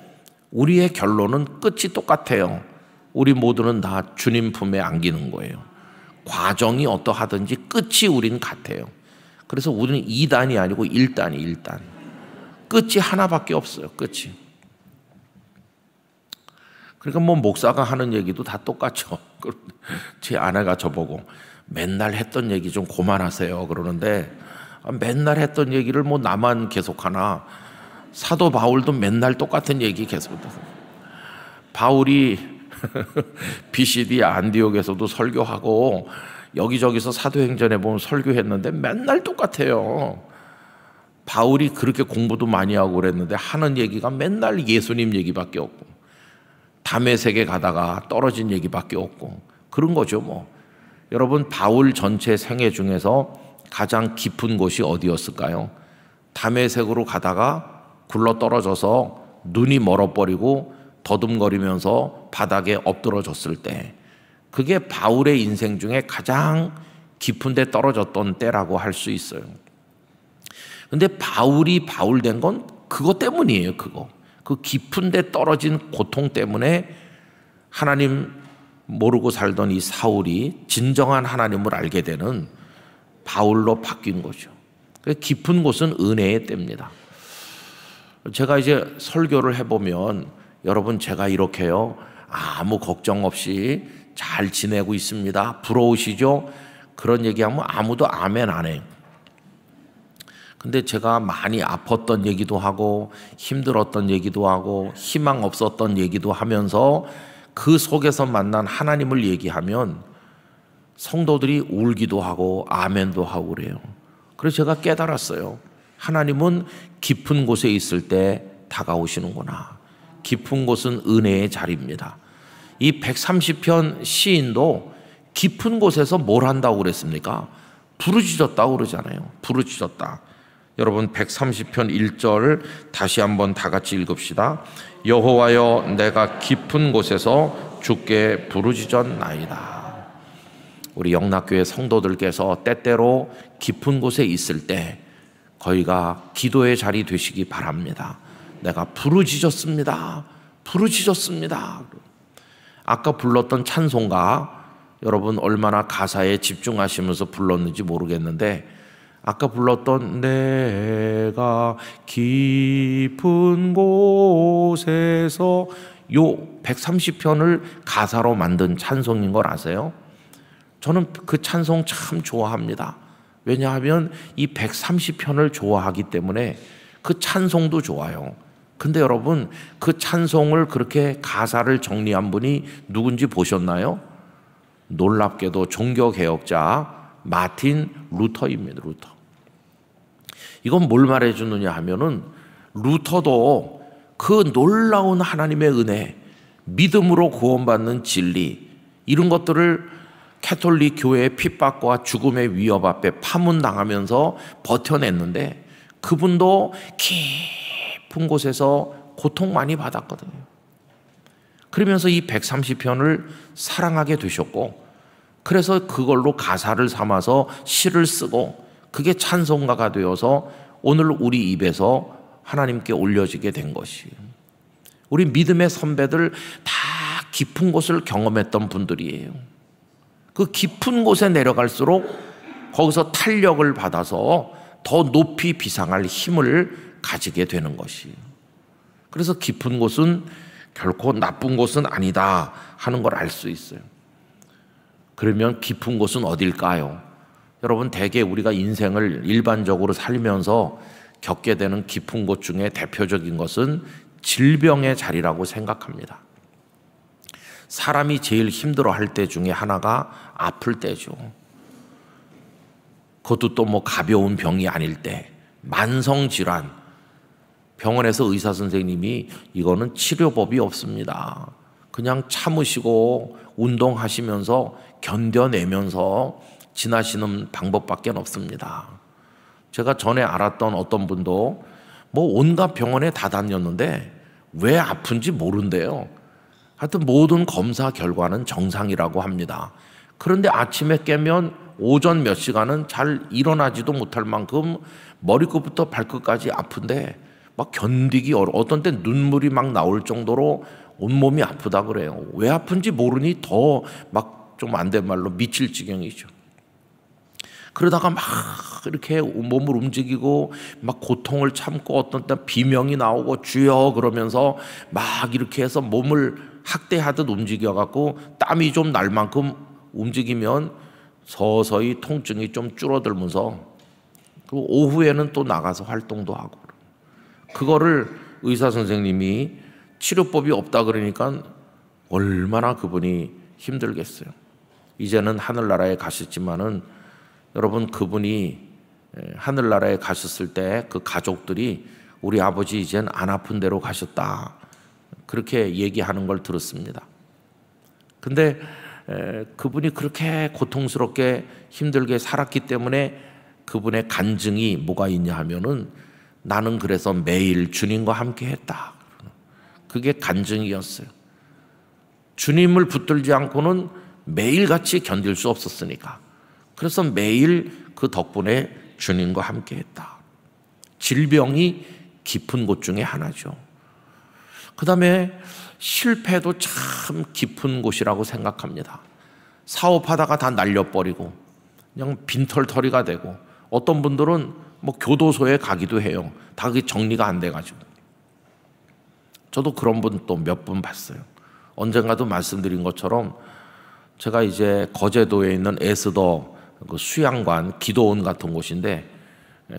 우리의 결론은 끝이 똑같아요. 우리 모두는 다 주님 품에 안기는 거예요. 과정이 어떠하든지 끝이 우린 같아요. 그래서 우리는 2단이 아니고 1단이 1단. 끝이 하나밖에 없어요. 끝이. 그러니까 뭐 목사가 하는 얘기도 다 똑같죠. 제 아내가 저보고 맨날 했던 얘기 좀 그만하세요 그러는데, 맨날 했던 얘기를 뭐 나만 계속하나. 사도 바울도 맨날 똑같은 얘기 계속해요. 바울이 BCD 안디옥에서도 설교하고 여기저기서 사도행전에 보면 설교했는데 맨날 똑같아요. 바울이 그렇게 공부도 많이 하고 그랬는데 하는 얘기가 맨날 예수님 얘기밖에 없고, 다메섹에 가다가 떨어진 얘기밖에 없고, 그런 거죠 뭐. 여러분, 바울 전체 생애 중에서 가장 깊은 곳이 어디였을까요? 다메섹으로 가다가 굴러 떨어져서 눈이 멀어버리고 더듬거리면서 바닥에 엎드러졌을 때, 그게 바울의 인생 중에 가장 깊은 데 떨어졌던 때라고 할 수 있어요. 근데 바울이 바울 된 건 그것 때문이에요. 그거. 그 깊은 데 떨어진 고통 때문에 하나님 모르고 살던 이 사울이 진정한 하나님을 알게 되는 바울로 바뀐 거죠. 깊은 곳은 은혜의 때입니다. 제가 이제 설교를 해보면, 여러분 제가 이렇게요 아무 걱정 없이 잘 지내고 있습니다, 부러우시죠? 그런 얘기하면 아무도 아멘 안 해요. 근데 제가 많이 아팠던 얘기도 하고 힘들었던 얘기도 하고 희망 없었던 얘기도 하면서 그 속에서 만난 하나님을 얘기하면 성도들이 울기도 하고 아멘도 하고 그래요. 그래서 제가 깨달았어요. 하나님은 깊은 곳에 있을 때 다가오시는구나. 깊은 곳은 은혜의 자리입니다. 이 130편 시인도 깊은 곳에서 뭘 한다고 그랬습니까? 부르짖었다고 그러잖아요. 부르짖었다. 여러분 130편 1절 다시 한번 다 같이 읽읍시다. 여호와여, 내가 깊은 곳에서 주께 부르짖었나이다. 우리 영락교회 성도들께서 때때로 깊은 곳에 있을 때 거기가 기도의 자리 되시기 바랍니다. 내가 부르짖었습니다. 부르짖었습니다. 아까 불렀던 찬송가, 여러분 얼마나 가사에 집중하시면서 불렀는지 모르겠는데, 아까 불렀던 내가 깊은 곳에서, 요 130편을 가사로 만든 찬송인 걸 아세요? 저는 그 찬송 참 좋아합니다. 왜냐하면 이 130편을 좋아하기 때문에 그 찬송도 좋아요. 근데 여러분, 그 찬송을 그렇게 가사를 정리한 분이 누군지 보셨나요? 놀랍게도 종교개혁자 마틴 루터입니다. 루터. 이건 뭘 말해주느냐 하면은, 루터도 그 놀라운 하나님의 은혜, 믿음으로 구원받는 진리, 이런 것들을 캐톨릭 교회의 핍박과 죽음의 위협 앞에 파문당하면서 버텨냈는데, 그분도 깊은 곳에서 고통 많이 받았거든요. 그러면서 이 130편을 사랑하게 되셨고, 그래서 그걸로 가사를 삼아서 시를 쓰고, 그게 찬송가가 되어서 오늘 우리 입에서 하나님께 올려지게 된 것이에요. 우리 믿음의 선배들 다 깊은 곳을 경험했던 분들이에요. 그 깊은 곳에 내려갈수록 거기서 탄력을 받아서 더 높이 비상할 힘을 가지게 되는 것이에요. 그래서 깊은 곳은 결코 나쁜 곳은 아니다 하는 걸 알 수 있어요. 그러면 깊은 곳은 어딜까요? 여러분, 대개 우리가 인생을 일반적으로 살면서 겪게 되는 깊은 곳 중에 대표적인 것은 질병의 자리라고 생각합니다. 사람이 제일 힘들어할 때 중에 하나가 아플 때죠. 그것도 또 뭐 가벼운 병이 아닐 때, 만성질환. 병원에서 의사 선생님이 이거는 치료법이 없습니다. 그냥 참으시고 운동하시면서 견뎌내면서 지나시는 방법밖에 없습니다. 제가 전에 알았던 어떤 분도 뭐 온갖 병원에 다 다녔는데 왜 아픈지 모른대요. 하여튼 모든 검사 결과는 정상이라고 합니다. 그런데 아침에 깨면 오전 몇 시간은 잘 일어나지도 못할 만큼 머리끝부터 발끝까지 아픈데 막 견디기 어려워. 어떤 때 눈물이 막 나올 정도로 온몸이 아프다 그래요. 왜 아픈지 모르니 더 막 좀 안 된 말로 미칠 지경이죠. 그러다가 막 이렇게 몸을 움직이고 막 고통을 참고 어떤 때 비명이 나오고 주여 그러면서 막 이렇게 해서 몸을 학대하듯 움직여갖고 땀이 좀 날 만큼 움직이면 서서히 통증이 좀 줄어들면서 그 오후에는 또 나가서 활동도 하고, 그거를 의사 선생님이 치료법이 없다 그러니까 얼마나 그분이 힘들겠어요. 이제는 하늘나라에 가셨지만은 여러분, 그분이 하늘나라에 가셨을 때 그 가족들이 우리 아버지 이젠 안 아픈 데로 가셨다 그렇게 얘기하는 걸 들었습니다. 근데 그분이 그렇게 고통스럽게 힘들게 살았기 때문에 그분의 간증이 뭐가 있냐 하면은 나는 그래서 매일 주님과 함께 했다. 그게 간증이었어요. 주님을 붙들지 않고는 매일같이 견딜 수 없었으니까. 그래서 매일 그 덕분에 주님과 함께 했다. 질병이 깊은 곳 중에 하나죠. 그 다음에 실패도 참 깊은 곳이라고 생각합니다. 사업하다가 다 날려버리고 그냥 빈털터리가 되고, 어떤 분들은 뭐 교도소에 가기도 해요. 다 그게 정리가 안 돼가지고. 저도 그런 분 또 몇 분 봤어요. 언젠가도 말씀드린 것처럼 제가 이제 거제도에 있는 에스더 그 수양관 기도원 같은 곳인데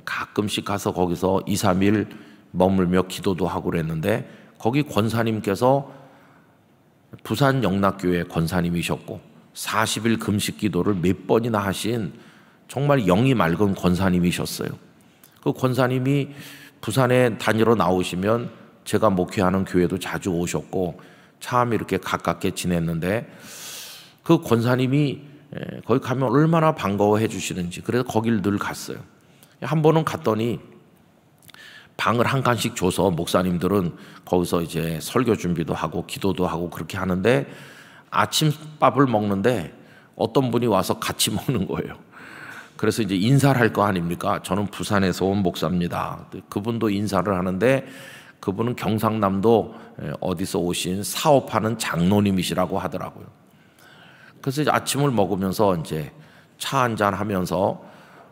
가끔씩 가서 거기서 2, 3일 머물며 기도도 하고 그랬는데, 거기 권사님께서 부산 영락교회 권사님이셨고 40일 금식 기도를 몇 번이나 하신 정말 영이 맑은 권사님이셨어요. 그 권사님이 부산에 다니러 나오시면 제가 목회하는 교회도 자주 오셨고 참 이렇게 가깝게 지냈는데, 그 권사님이 거기 가면 얼마나 반가워해 주시는지, 그래서 거길 늘 갔어요. 한 번은 갔더니 방을 한 칸씩 줘서 목사님들은 거기서 이제 설교 준비도 하고 기도도 하고 그렇게 하는데, 아침밥을 먹는데 어떤 분이 와서 같이 먹는 거예요. 그래서 이제 인사를 할 거 아닙니까? 저는 부산에서 온 목사입니다. 그분도 인사를 하는데, 그분은 경상남도 어디서 오신 사업하는 장로님이시라고 하더라고요. 그래서 이제 아침을 먹으면서 이제 차 한잔 하면서,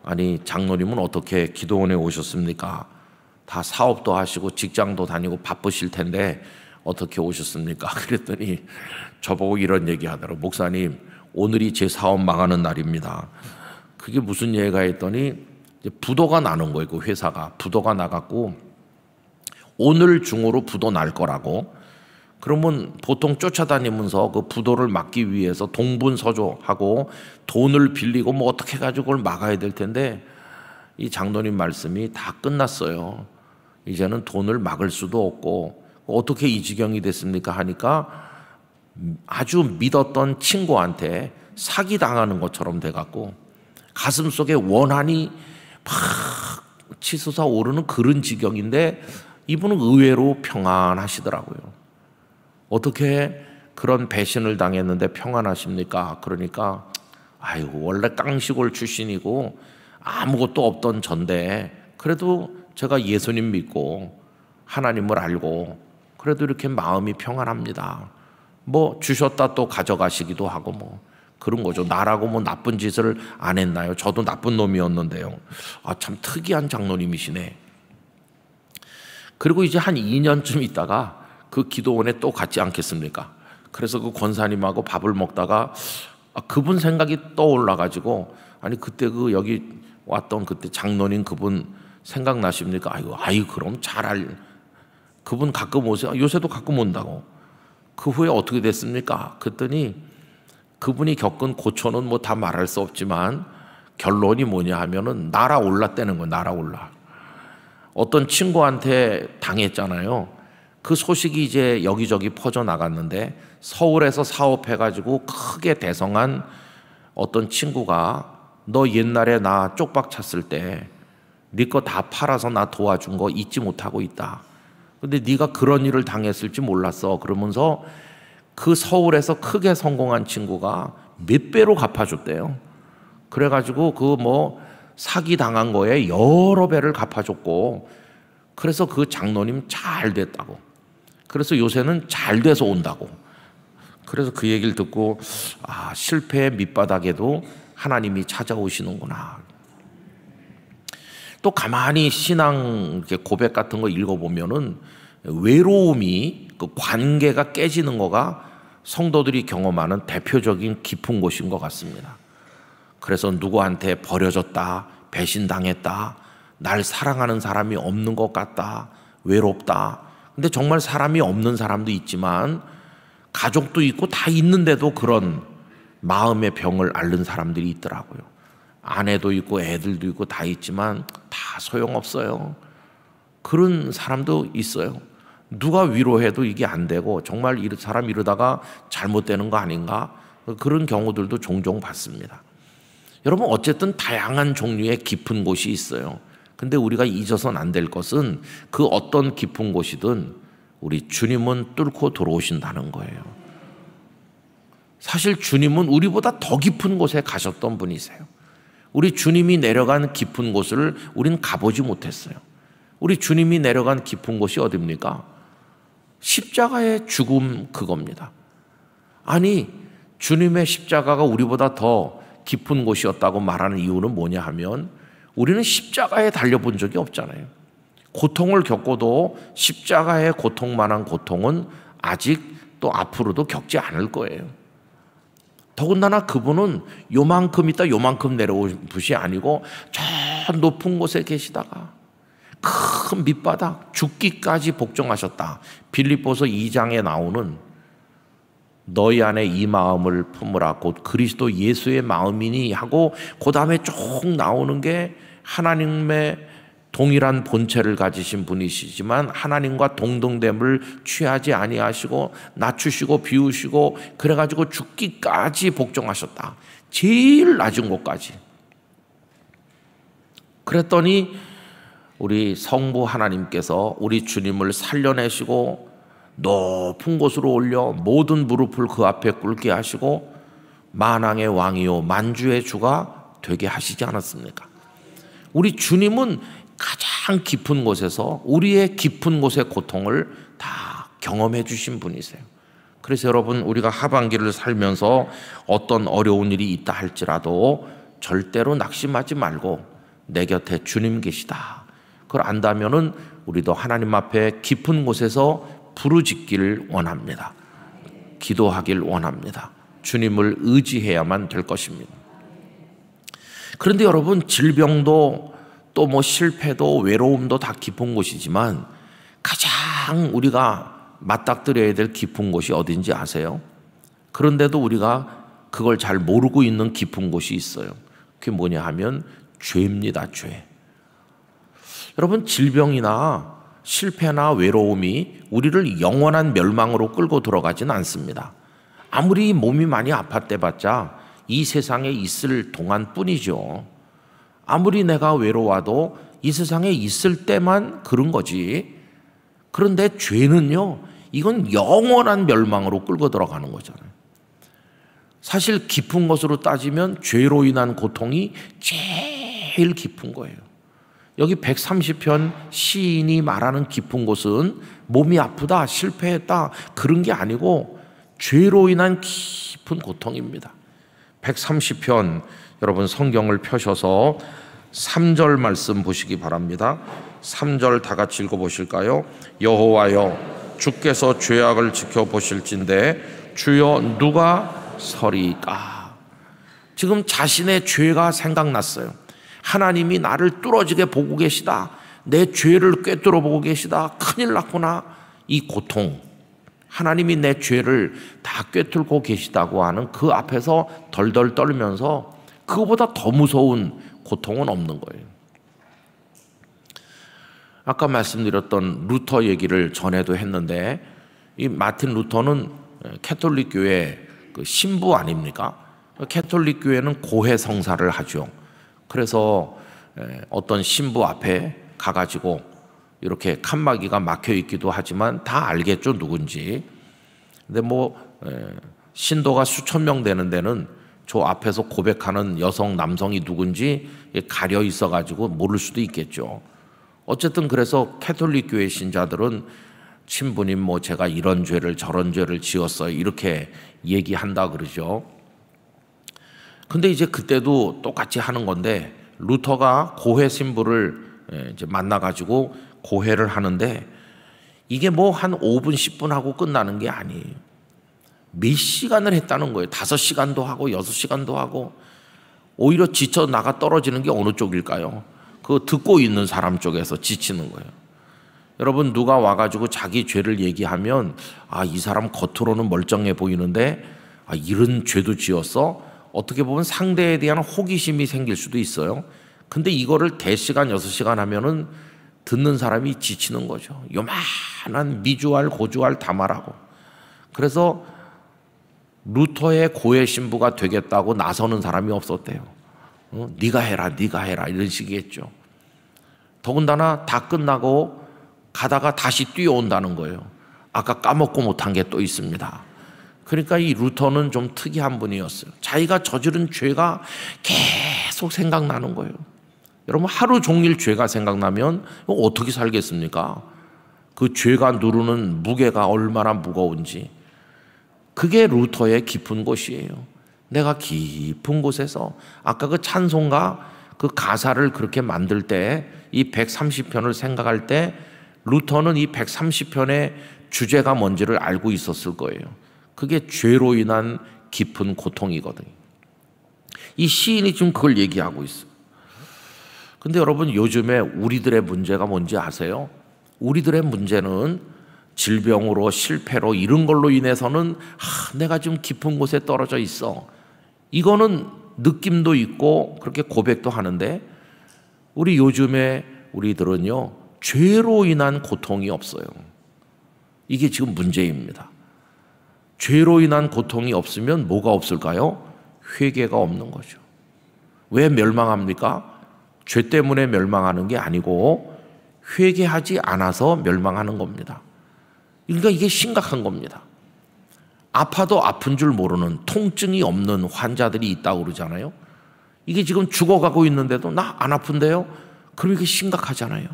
아니 장로님은 어떻게 기도원에 오셨습니까? 다 사업도 하시고 직장도 다니고 바쁘실 텐데 어떻게 오셨습니까? 그랬더니 저보고 이런 얘기 하더라고요. 목사님, 오늘이 제 사업 망하는 날입니다. 그게 무슨 얘기가 했더니 이제 부도가 나는 거예요. 그 회사가 부도가 나갖고 오늘 중으로 부도 날 거라고. 그러면 보통 쫓아다니면서 그 부도를 막기 위해서 동분서주하고 돈을 빌리고 뭐 어떻게 해가지고 그걸 막아야 될 텐데, 이 장로님 말씀이 다 끝났어요. 이제는 돈을 막을 수도 없고 어떻게 이 지경이 됐습니까 하니까 아주 믿었던 친구한테 사기당하는 것처럼 돼갖고 가슴속에 원한이 막 치솟아 오르는 그런 지경인데, 이분은 의외로 평안하시더라고요. 어떻게 그런 배신을 당했는데 평안하십니까? 그러니까 아이고 원래 깡시골 출신이고 아무것도 없던 전데 그래도 제가 예수님 믿고 하나님을 알고 그래도 이렇게 마음이 평안합니다. 뭐 주셨다 또 가져가시기도 하고 뭐 그런 거죠. 나라고 뭐 나쁜 짓을 안 했나요? 저도 나쁜 놈이었는데요. 아, 참 특이한 장로님이시네. 그리고 이제 한 2년쯤 있다가 그 기도원에 또 갔지 않겠습니까? 그래서 그 권사님하고 밥을 먹다가 그분 생각이 떠올라가지고 아니 그때 그 여기 왔던 그때 장로님 그분 생각나십니까? 아이고 그럼 그분 가끔 오세요. 요새도 가끔 온다고. 그 후에 어떻게 됐습니까? 그랬더니 그분이 겪은 고초는 뭐 다 말할 수 없지만 결론이 뭐냐 하면은 날아올랐다는 거예요. 날아올라. 어떤 친구한테 당했잖아요. 그 소식이 이제 여기저기 퍼져나갔는데 서울에서 사업해가지고 크게 대성한 어떤 친구가 너 옛날에 나 쪽박 찼을 때 네 거 다 팔아서 나 도와준 거 잊지 못하고 있다. 근데 네가 그런 일을 당했을지 몰랐어. 그러면서 그 서울에서 크게 성공한 친구가 몇 배로 갚아줬대요. 그래가지고 그 뭐 사기 당한 거에 여러 배를 갚아줬고 그래서 그 장로님 잘 됐다고. 그래서 요새는 잘 돼서 온다고. 그래서 그 얘기를 듣고 실패의 밑바닥에도 하나님이 찾아오시는구나. 또 가만히 신앙 고백 같은 거 읽어보면은 외로움이 그 관계가 깨지는 거가 성도들이 경험하는 대표적인 깊은 곳인 것 같습니다. 그래서 누구한테 버려졌다, 배신당했다, 날 사랑하는 사람이 없는 것 같다, 외롭다. 근데 정말 사람이 없는 사람도 있지만 가족도 있고 다 있는데도 그런 마음의 병을 앓는 사람들이 있더라고요. 아내도 있고 애들도 있고 다 있지만 다 소용없어요. 그런 사람도 있어요. 누가 위로해도 이게 안 되고 정말 사람 이러다가 잘못되는 거 아닌가? 그런 경우들도 종종 봤습니다. 여러분 어쨌든 다양한 종류의 깊은 곳이 있어요. 근데 우리가 잊어서는 안 될 것은 그 어떤 깊은 곳이든 우리 주님은 뚫고 들어오신다는 거예요. 사실 주님은 우리보다 더 깊은 곳에 가셨던 분이세요. 우리 주님이 내려간 깊은 곳을 우린 가보지 못했어요. 우리 주님이 내려간 깊은 곳이 어디입니까? 십자가의 죽음 그겁니다. 아니 주님의 십자가가 우리보다 더 깊은 곳이었다고 말하는 이유는 뭐냐 하면 우리는 십자가에 달려본 적이 없잖아요. 고통을 겪고도 십자가의 고통만한 고통은 아직 또 앞으로도 겪지 않을 거예요. 더군다나 그분은 요만큼 있다 요만큼 내려온 분이 아니고 저 높은 곳에 계시다가 큰 밑바닥 죽기까지 복종하셨다. 빌립보서 2장에 나오는 너희 안에 이 마음을 품으라 곧 그리스도 예수의 마음이니 하고 그 다음에 쭉 나오는 게 하나님의 동일한 본체를 가지신 분이시지만 하나님과 동등됨을 취하지 아니하시고 낮추시고 비우시고 그래가지고 죽기까지 복종하셨다. 제일 낮은 곳까지. 그랬더니 우리 성부 하나님께서 우리 주님을 살려내시고 높은 곳으로 올려 모든 무릎을 그 앞에 꿇게 하시고 만왕의 왕이요 만주의 주가 되게 하시지 않았습니까? 우리 주님은 가장 깊은 곳에서 우리의 깊은 곳의 고통을 다 경험해 주신 분이세요. 그래서 여러분 우리가 하반기를 살면서 어떤 어려운 일이 있다 할지라도 절대로 낙심하지 말고 내 곁에 주님 계시다. 그걸 안다면은 우리도 하나님 앞에 깊은 곳에서 부르짖기를 원합니다. 기도하길 원합니다. 주님을 의지해야만 될 것입니다. 그런데 여러분 질병도 또 뭐 실패도 외로움도 다 깊은 곳이지만 가장 우리가 맞닥뜨려야 될 깊은 곳이 어딘지 아세요? 그런데도 우리가 그걸 잘 모르고 있는 깊은 곳이 있어요. 그게 뭐냐 하면 죄입니다. 죄. 여러분 질병이나 실패나 외로움이 우리를 영원한 멸망으로 끌고 들어가지는 않습니다. 아무리 몸이 많이 아팠대봤자 이 세상에 있을 동안 뿐이죠. 아무리 내가 외로워도 이 세상에 있을 때만 그런 거지. 그런데 죄는요, 이건 영원한 멸망으로 끌고 들어가는 거잖아요. 사실 깊은 것으로 따지면 죄로 인한 고통이 제일 제일 깊은 거예요. 여기 130편 시인이 말하는 깊은 곳은 몸이 아프다, 실패했다 그런 게 아니고 죄로 인한 깊은 고통입니다. 130편 여러분 성경을 펴셔서 3절 말씀 보시기 바랍니다. 3절 다 같이 읽어보실까요? 여호와여 주께서 죄악을 지켜보실진대 주여 누가 서리까. 지금 자신의 죄가 생각났어요. 하나님이 나를 뚫어지게 보고 계시다. 내 죄를 꿰뚫어 보고 계시다. 큰일 났구나. 이 고통, 하나님이 내 죄를 다 꿰뚫고 계시다고 하는 그 앞에서 덜덜 떨면서 그거보다 더 무서운 고통은 없는 거예요. 아까 말씀드렸던 루터 얘기를 전에도 했는데, 이 마틴 루터는 캐톨릭 교회 그 신부 아닙니까? 캐톨릭 교회는 고해 성사를 하죠. 그래서 어떤 신부 앞에 가가지고 이렇게 칸막이가 막혀 있기도 하지만 다 알겠죠, 누군지. 근데 신도가 수천 명 되는 데는 저 앞에서 고백하는 여성, 남성이 누군지 가려 있어가지고 모를 수도 있겠죠. 어쨌든 그래서 캐톨릭 교회 신자들은 신부님 제가 이런 죄를 저런 죄를 지었어요 이렇게 얘기한다 그러죠. 근데 이제 그때도 똑같이 하는 건데, 루터가 고해 신부를 이제 만나가지고 고해를 하는데 이게 한 5분 10분 하고 끝나는 게 아니에요. 몇 시간을 했다는 거예요. 5시간도 하고 6시간도 하고. 오히려 지쳐 나가 떨어지는 게 어느 쪽일까요? 그 듣고 있는 사람 쪽에서 지치는 거예요. 여러분, 누가 와가지고 자기 죄를 얘기하면 이 사람 겉으로는 멀쩡해 보이는데 이런 죄도 지었어? 어떻게 보면 상대에 대한 호기심이 생길 수도 있어요. 근데 이거를 대시간 6시간 하면은 듣는 사람이 지치는 거죠. 요만한 미주알 고주알 다 말하고. 그래서 루터의 고해 신부가 되겠다고 나서는 사람이 없었대요. 네가 해라 네가 해라 이런 식이겠죠. 더군다나 다 끝나고 가다가 다시 뛰어온다는 거예요. 아까 까먹고 못한 게 또 있습니다. 그러니까 이 루터는 좀 특이한 분이었어요. 자기가 저지른 죄가 계속 생각나는 거예요. 여러분, 하루 종일 죄가 생각나면 어떻게 살겠습니까? 그 죄가 누르는 무게가 얼마나 무거운지. 그게 루터의 깊은 곳이에요. 내가 깊은 곳에서 아까 그 찬송가 그 가사를 그렇게 만들 때 이 130편을 생각할 때 루터는 이 130편의 주제가 뭔지를 알고 있었을 거예요. 그게 죄로 인한 깊은 고통이거든요. 이 시인이 지금 그걸 얘기하고 있어요. 근데 여러분, 요즘에 우리들의 문제가 뭔지 아세요? 우리들의 문제는 질병으로 실패로 이런 걸로 인해서는 내가 지금 깊은 곳에 떨어져 있어. 이거는 느낌도 있고 그렇게 고백도 하는데, 우리 요즘에 우리들은요 죄로 인한 고통이 없어요. 이게 지금 문제입니다. 죄로 인한 고통이 없으면 뭐가 없을까요? 회개가 없는 거죠. 왜 멸망합니까? 죄 때문에 멸망하는 게 아니고 회개하지 않아서 멸망하는 겁니다. 그러니까 이게 심각한 겁니다. 아파도 아픈 줄 모르는, 통증이 없는 환자들이 있다고 그러잖아요. 이게 지금 죽어가고 있는데도 나 안 아픈데요? 그럼 이게 심각하잖아요.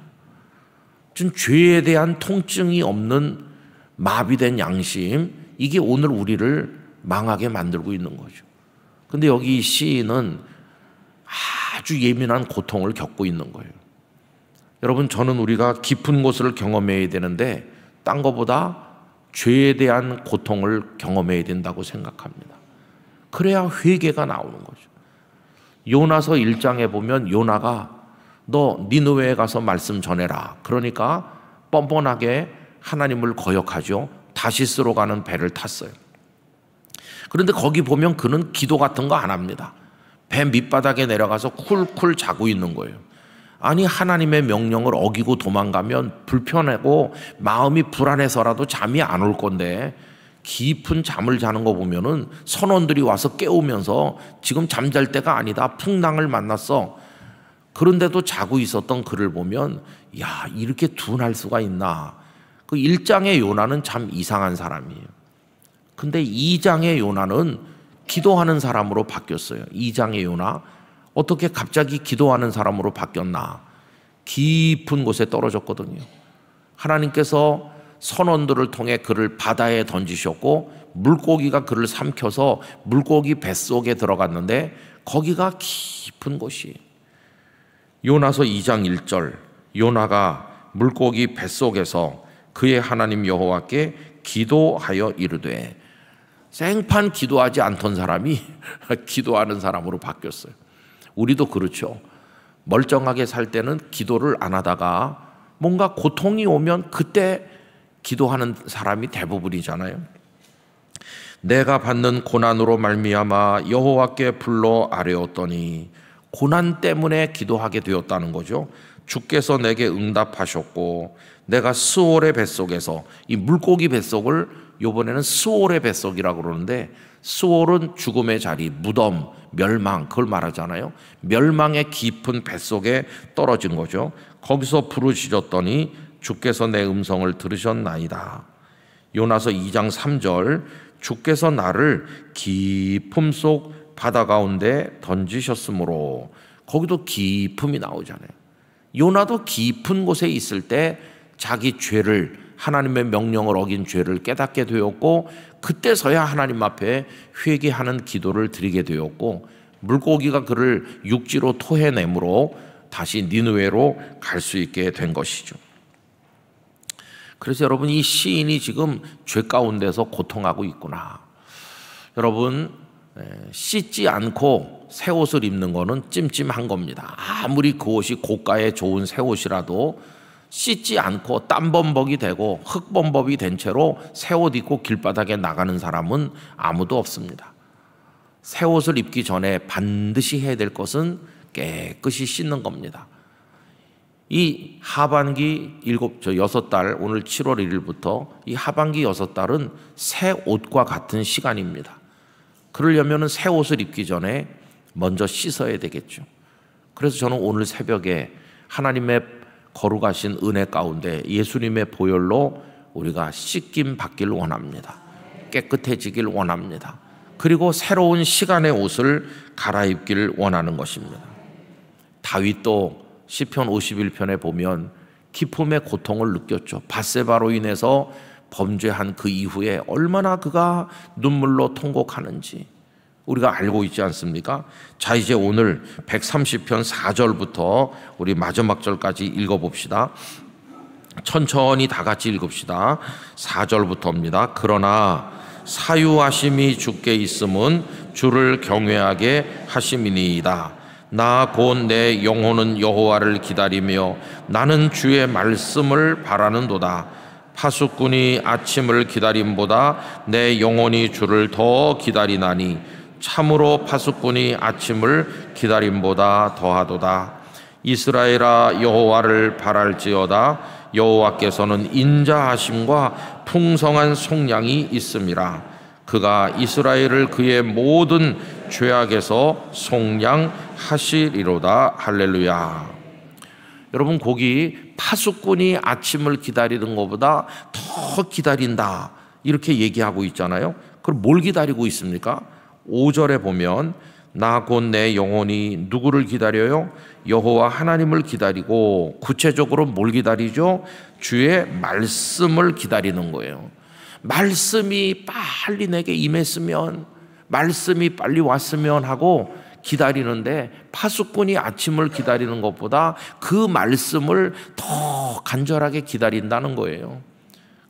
좀 죄에 대한 통증이 없는 마비된 양심, 이게 오늘 우리를 망하게 만들고 있는 거죠. 근데 여기 이 시인은 아주 예민한 고통을 겪고 있는 거예요. 여러분, 저는 우리가 깊은 곳을 경험해야 되는데 딴 거보다 죄에 대한 고통을 경험해야 된다고 생각합니다. 그래야 회개가 나오는 거죠. 요나서 1장에 보면 요나가 너 니느웨에 가서 말씀 전해라. 그러니까 뻔뻔하게 하나님을 거역하죠. 다시스로 가는 배를 탔어요. 그런데 거기 보면 그는 기도 같은 거 안 합니다. 배 밑바닥에 내려가서 쿨쿨 자고 있는 거예요. 아니, 하나님의 명령을 어기고 도망가면 불편하고 마음이 불안해서라도 잠이 안 올 건데 깊은 잠을 자는 거 보면은 선원들이 와서 깨우면서 지금 잠잘 때가 아니다. 풍랑을 만났어. 그런데도 자고 있었던 그를 보면 야, 이렇게 둔할 수가 있나. 그 1장의 요나는 참 이상한 사람이에요. 근데 2장의 요나는 기도하는 사람으로 바뀌었어요. 2장의 요나. 어떻게 갑자기 기도하는 사람으로 바뀌었나? 깊은 곳에 떨어졌거든요. 하나님께서 선원들을 통해 그를 바다에 던지셨고 물고기가 그를 삼켜서 물고기 뱃속에 들어갔는데 거기가 깊은 곳이. 요나서 2장 1절, 요나가 물고기 뱃속에서 그의 하나님 여호와께 기도하여 이르되, 생판 기도하지 않던 사람이 기도하는 사람으로 바뀌었어요. 우리도 그렇죠. 멀쩡하게 살 때는 기도를 안 하다가 뭔가 고통이 오면 그때 기도하는 사람이 대부분이잖아요. 내가 받는 고난으로 말미암아 여호와께 불러 아뢰었더니, 고난 때문에 기도하게 되었다는 거죠. 주께서 내게 응답하셨고 내가 스올의 뱃속에서, 이 물고기 뱃속을 이번에는 스올의 뱃속이라고 그러는데, 스올은 죽음의 자리, 무덤, 멸망, 그걸 말하잖아요. 멸망의 깊은 뱃속에 떨어진 거죠. 거기서 부르짖었더니 주께서 내 음성을 들으셨나이다. 요나서 2장 3절, 주께서 나를 깊음 속 바다 가운데 던지셨으므로, 거기도 깊음이 나오잖아요. 요나도 깊은 곳에 있을 때 자기 죄를, 하나님의 명령을 어긴 죄를 깨닫게 되었고, 그때서야 하나님 앞에 회개하는 기도를 드리게 되었고, 물고기가 그를 육지로 토해내므로 다시 니느웨로 갈 수 있게 된 것이죠. 그래서 여러분, 이 시인이 지금 죄 가운데서 고통하고 있구나. 여러분, 씻지 않고 새 옷을 입는 거는 찜찜한 겁니다. 아무리 그 옷이 고가의 좋은 새 옷이라도 씻지 않고 땀범벅이 되고 흙범벅이 된 채로 새 옷 입고 길바닥에 나가는 사람은 아무도 없습니다. 새 옷을 입기 전에 반드시 해야 될 것은 깨끗이 씻는 겁니다. 이 하반기 6달, 오늘 7월 1일부터 이 하반기 6달은 새 옷과 같은 시간입니다. 그러려면 새 옷을 입기 전에 먼저 씻어야 되겠죠. 그래서 저는 오늘 새벽에 하나님의 거룩하신 은혜 가운데 예수님의 보혈로 우리가 씻김 받기를 원합니다. 깨끗해지길 원합니다. 그리고 새로운 시간의 옷을 갈아입기를 원하는 것입니다. 다윗도 시편 51편에 보면 기쁨의 고통을 느꼈죠. 밧세바로 인해서 범죄한 그 이후에 얼마나 그가 눈물로 통곡하는지 우리가 알고 있지 않습니까? 자, 이제 오늘 130편 4절부터 우리 마지막 절까지 읽어봅시다. 천천히 다 같이 읽읍시다. 4절부터입니다. 그러나 사유하심이 주께 있음은 주를 경외하게 하심이니이다. 나 곧 내 영혼은 여호와를 기다리며 나는 주의 말씀을 바라는도다. 파수꾼이 아침을 기다림보다 내 영혼이 주를 더 기다리나니 참으로 파수꾼이 아침을 기다림보다 더하도다. 이스라엘아, 여호와를 바랄지어다. 여호와께서는 인자하심과 풍성한 속량이 있음이라. 그가 이스라엘을 그의 모든 죄악에서 속량하시리로다. 할렐루야. 여러분, 거기 파수꾼이 아침을 기다리는 것보다 더 기다린다 이렇게 얘기하고 있잖아요. 그럼 뭘 기다리고 있습니까? 5절에 보면 나 곧 내 영혼이 누구를 기다려요? 여호와 하나님을 기다리고, 구체적으로 뭘 기다리죠? 주의 말씀을 기다리는 거예요. 말씀이 빨리 내게 임했으면, 말씀이 빨리 왔으면 하고 기다리는데, 파수꾼이 아침을 기다리는 것보다 그 말씀을 더 간절하게 기다린다는 거예요.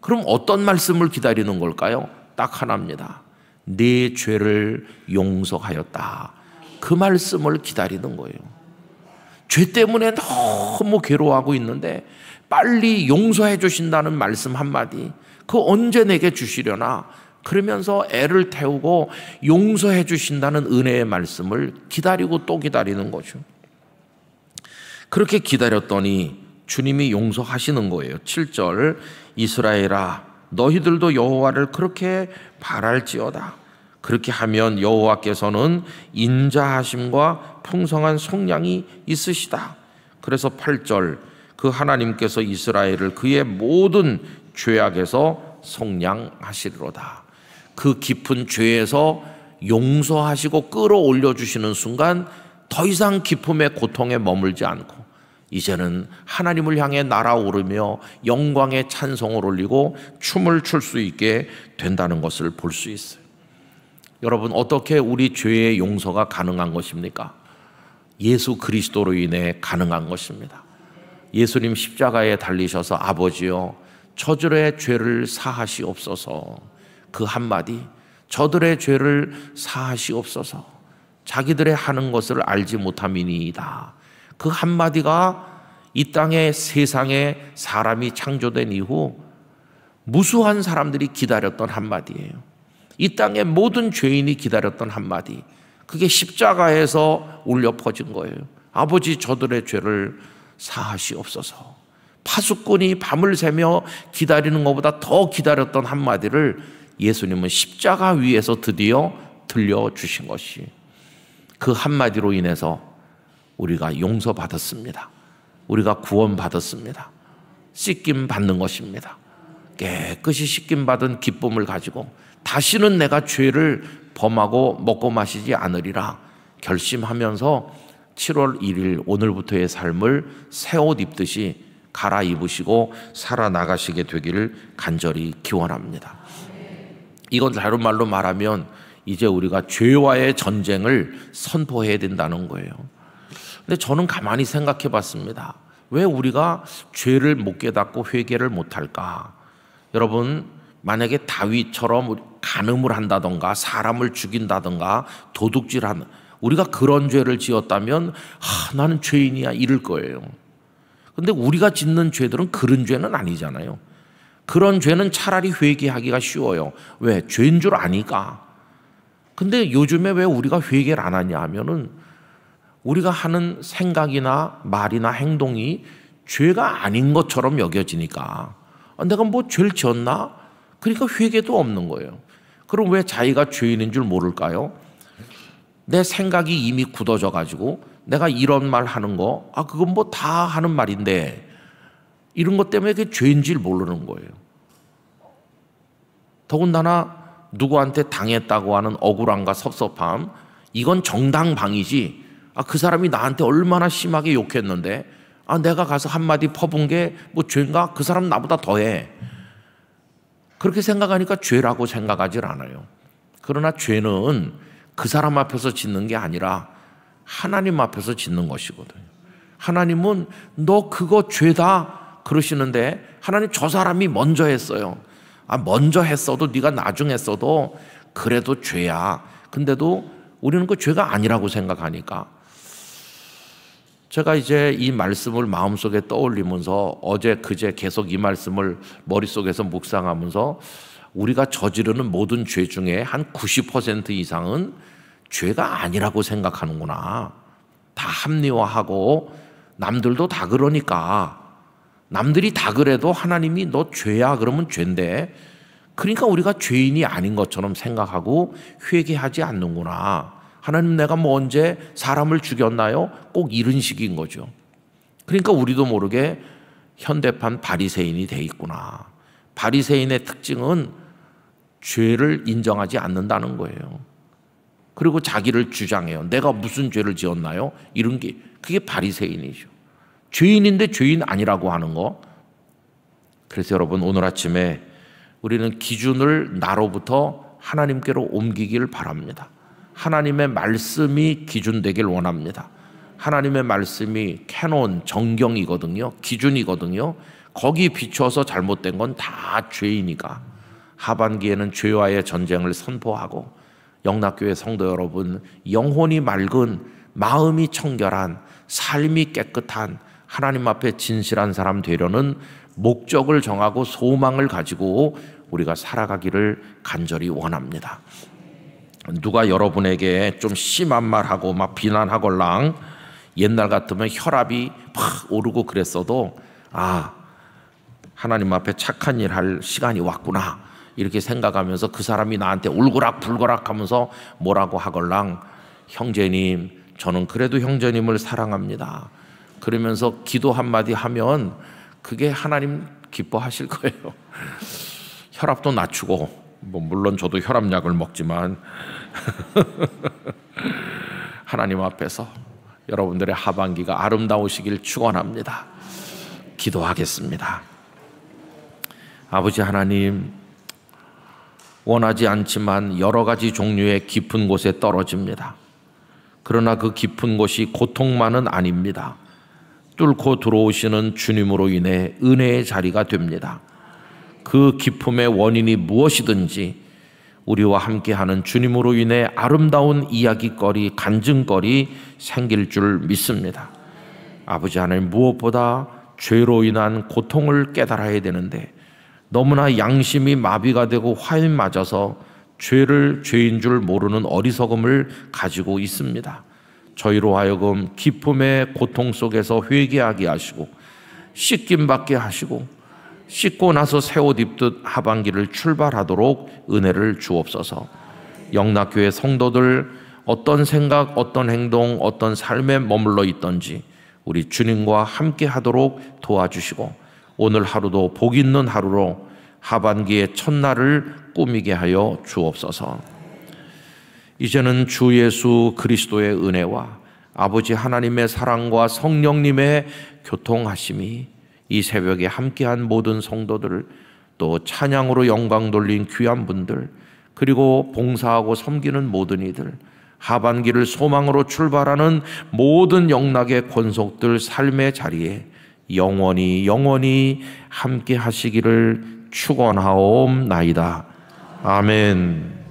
그럼 어떤 말씀을 기다리는 걸까요? 딱 하나입니다. 네 죄를 용서하였다. 그 말씀을 기다리는 거예요. 죄 때문에 너무 괴로워하고 있는데 빨리 용서해 주신다는 말씀 한마디, 그 언제 내게 주시려나, 그러면서 애를 태우고 용서해 주신다는 은혜의 말씀을 기다리고 또 기다리는 거죠. 그렇게 기다렸더니 주님이 용서하시는 거예요. 7절, 이스라엘아, 너희들도 여호와를 그렇게 바랄지어다. 그렇게 하면 여호와께서는 인자하심과 풍성한 속량이 있으시다. 그래서 8절, 그 하나님께서 이스라엘을 그의 모든 죄악에서 속량하시리로다. 그 깊은 죄에서 용서하시고 끌어올려 주시는 순간 더 이상 기쁨의 고통에 머물지 않고 이제는 하나님을 향해 날아오르며 영광의 찬송을 올리고 춤을 출 수 있게 된다는 것을 볼 수 있어요. 여러분, 어떻게 우리 죄의 용서가 가능한 것입니까? 예수 그리스도로 인해 가능한 것입니다. 예수님 십자가에 달리셔서 아버지여 저들의 죄를 사하시옵소서, 그 한마디, 저들의 죄를 사하시옵소서, 자기들의 하는 것을 알지 못함이니이다. 그 한마디가 이 땅에 세상에 사람이 창조된 이후 무수한 사람들이 기다렸던 한마디예요. 이 땅의 모든 죄인이 기다렸던 한마디, 그게 십자가에서 울려 퍼진 거예요. 아버지 저들의 죄를 사하시옵소서. 파수꾼이 밤을 새며 기다리는 것보다 더 기다렸던 한마디를 예수님은 십자가 위에서 드디어 들려주신 것이, 그 한마디로 인해서 우리가 용서받았습니다. 우리가 구원받았습니다. 씻김 받는 것입니다. 깨끗이 씻김 받은 기쁨을 가지고 다시는 내가 죄를 범하고 먹고 마시지 않으리라 결심하면서 7월 1일 오늘부터의 삶을 새 옷 입듯이 갈아입으시고 살아나가시게 되기를 간절히 기원합니다. 이건 다른 말로 말하면 이제 우리가 죄와의 전쟁을 선포해야 된다는 거예요. 근데 저는 가만히 생각해 봤습니다. 왜 우리가 죄를 못 깨닫고 회개를 못할까? 여러분, 만약에 다윗처럼 간음을 한다던가 사람을 죽인다던가 도둑질하는, 우리가 그런 죄를 지었다면 나는 죄인이야 이럴 거예요. 근데 우리가 짓는 죄들은 그런 죄는 아니잖아요. 그런 죄는 차라리 회개하기가 쉬워요. 왜? 죄인 줄 아니까. 근데 요즘에 왜 우리가 회개를 안 하냐 하면은 우리가 하는 생각이나 말이나 행동이 죄가 아닌 것처럼 여겨지니까, 내가 뭐 죄를 지었나? 그러니까 회개도 없는 거예요. 그럼 왜 자기가 죄인인 줄 모를까요? 내 생각이 이미 굳어져 가지고 내가 이런 말 하는 거, 그건 뭐 다 하는 말인데, 이런 것 때문에 그게 죄인 줄 모르는 거예요. 더군다나 누구한테 당했다고 하는 억울함과 섭섭함, 이건 정당방위지, 그 사람이 나한테 얼마나 심하게 욕했는데 내가 가서 한마디 퍼본 게 뭐 죄인가? 그 사람 나보다 더해. 그렇게 생각하니까 죄라고 생각하지 않아요. 그러나 죄는 그 사람 앞에서 짓는 게 아니라 하나님 앞에서 짓는 것이거든요. 하나님은 너 그거 죄다 그러시는데, 하나님 저 사람이 먼저 했어요. 먼저 했어도 네가 나중에 했어도 그래도 죄야. 근데도 우리는 그 죄가 아니라고 생각하니까, 제가 이제 이 말씀을 마음속에 떠올리면서 어제 그제 계속 이 말씀을 머릿속에서 묵상하면서 우리가 저지르는 모든 죄 중에 한 90% 이상은 죄가 아니라고 생각하는구나. 다 합리화하고 남들도 다 그러니까, 남들이 다 그래도 하나님이 너 죄야 그러면 죄인데, 그러니까 우리가 죄인이 아닌 것처럼 생각하고 회개하지 않는구나. 하나님, 내가 뭐 언제 사람을 죽였나요? 꼭 이런 식인 거죠. 그러니까 우리도 모르게 현대판 바리새인이 돼 있구나. 바리새인의 특징은 죄를 인정하지 않는다는 거예요. 그리고 자기를 주장해요. 내가 무슨 죄를 지었나요? 이런 게, 그게 바리새인이죠. 죄인인데 죄인 아니라고 하는 거. 그래서 여러분, 오늘 아침에 우리는 기준을 나로부터 하나님께로 옮기길 바랍니다. 하나님의 말씀이 기준 되길 원합니다. 하나님의 말씀이 캐논, 정경이거든요. 기준이거든요. 거기 비춰서 잘못된 건 다 죄이니까 하반기에는 죄와의 전쟁을 선포하고, 영락교회 성도 여러분, 영혼이 맑은, 마음이 청결한, 삶이 깨끗한, 하나님 앞에 진실한 사람 되려는 목적을 정하고 소망을 가지고 우리가 살아가기를 간절히 원합니다. 누가 여러분에게 좀 심한 말하고 막 비난하걸랑 옛날 같으면 혈압이 팍 오르고 그랬어도 하나님 앞에 착한 일 할 시간이 왔구나 이렇게 생각하면서 그 사람이 나한테 울고락불고락 하면서 뭐라고 하걸랑, 형제님, 저는 그래도 형제님을 사랑합니다. 그러면서 기도 한마디 하면 그게 하나님 기뻐하실 거예요. 혈압도 낮추고, 물론 저도 혈압약을 먹지만 하나님 앞에서 여러분들의 하반기가 아름다우시길 축원합니다. 기도하겠습니다. 아버지 하나님, 원하지 않지만 여러 가지 종류의 깊은 곳에 떨어집니다. 그러나 그 깊은 곳이 고통만은 아닙니다. 뚫고 들어오시는 주님으로 인해 은혜의 자리가 됩니다. 그 기쁨의 원인이 무엇이든지 우리와 함께하는 주님으로 인해 아름다운 이야기거리, 간증거리 생길 줄 믿습니다. 아버지 하나님, 무엇보다 죄로 인한 고통을 깨달아야 되는데 너무나 양심이 마비가 되고 화에 맞아서 죄를 죄인 줄 모르는 어리석음을 가지고 있습니다. 저희로 하여금 기쁨의 고통 속에서 회개하게 하시고 씻김 받게 하시고 씻고 나서 새 옷 입듯 하반기를 출발하도록 은혜를 주옵소서. 영락교회 성도들 어떤 생각, 어떤 행동, 어떤 삶에 머물러 있던지 우리 주님과 함께 하도록 도와주시고 오늘 하루도 복 있는 하루로 하반기의 첫날을 꾸미게 하여 주옵소서. 이제는 주 예수 그리스도의 은혜와 아버지 하나님의 사랑과 성령님의 교통하심이 이 새벽에 함께한 모든 성도들, 또 찬양으로 영광 돌린 귀한 분들, 그리고 봉사하고 섬기는 모든 이들, 하반기를 소망으로 출발하는 모든 영락의 권속들 삶의 자리에 영원히 함께 하시기를 축원하옵나이다. 아멘.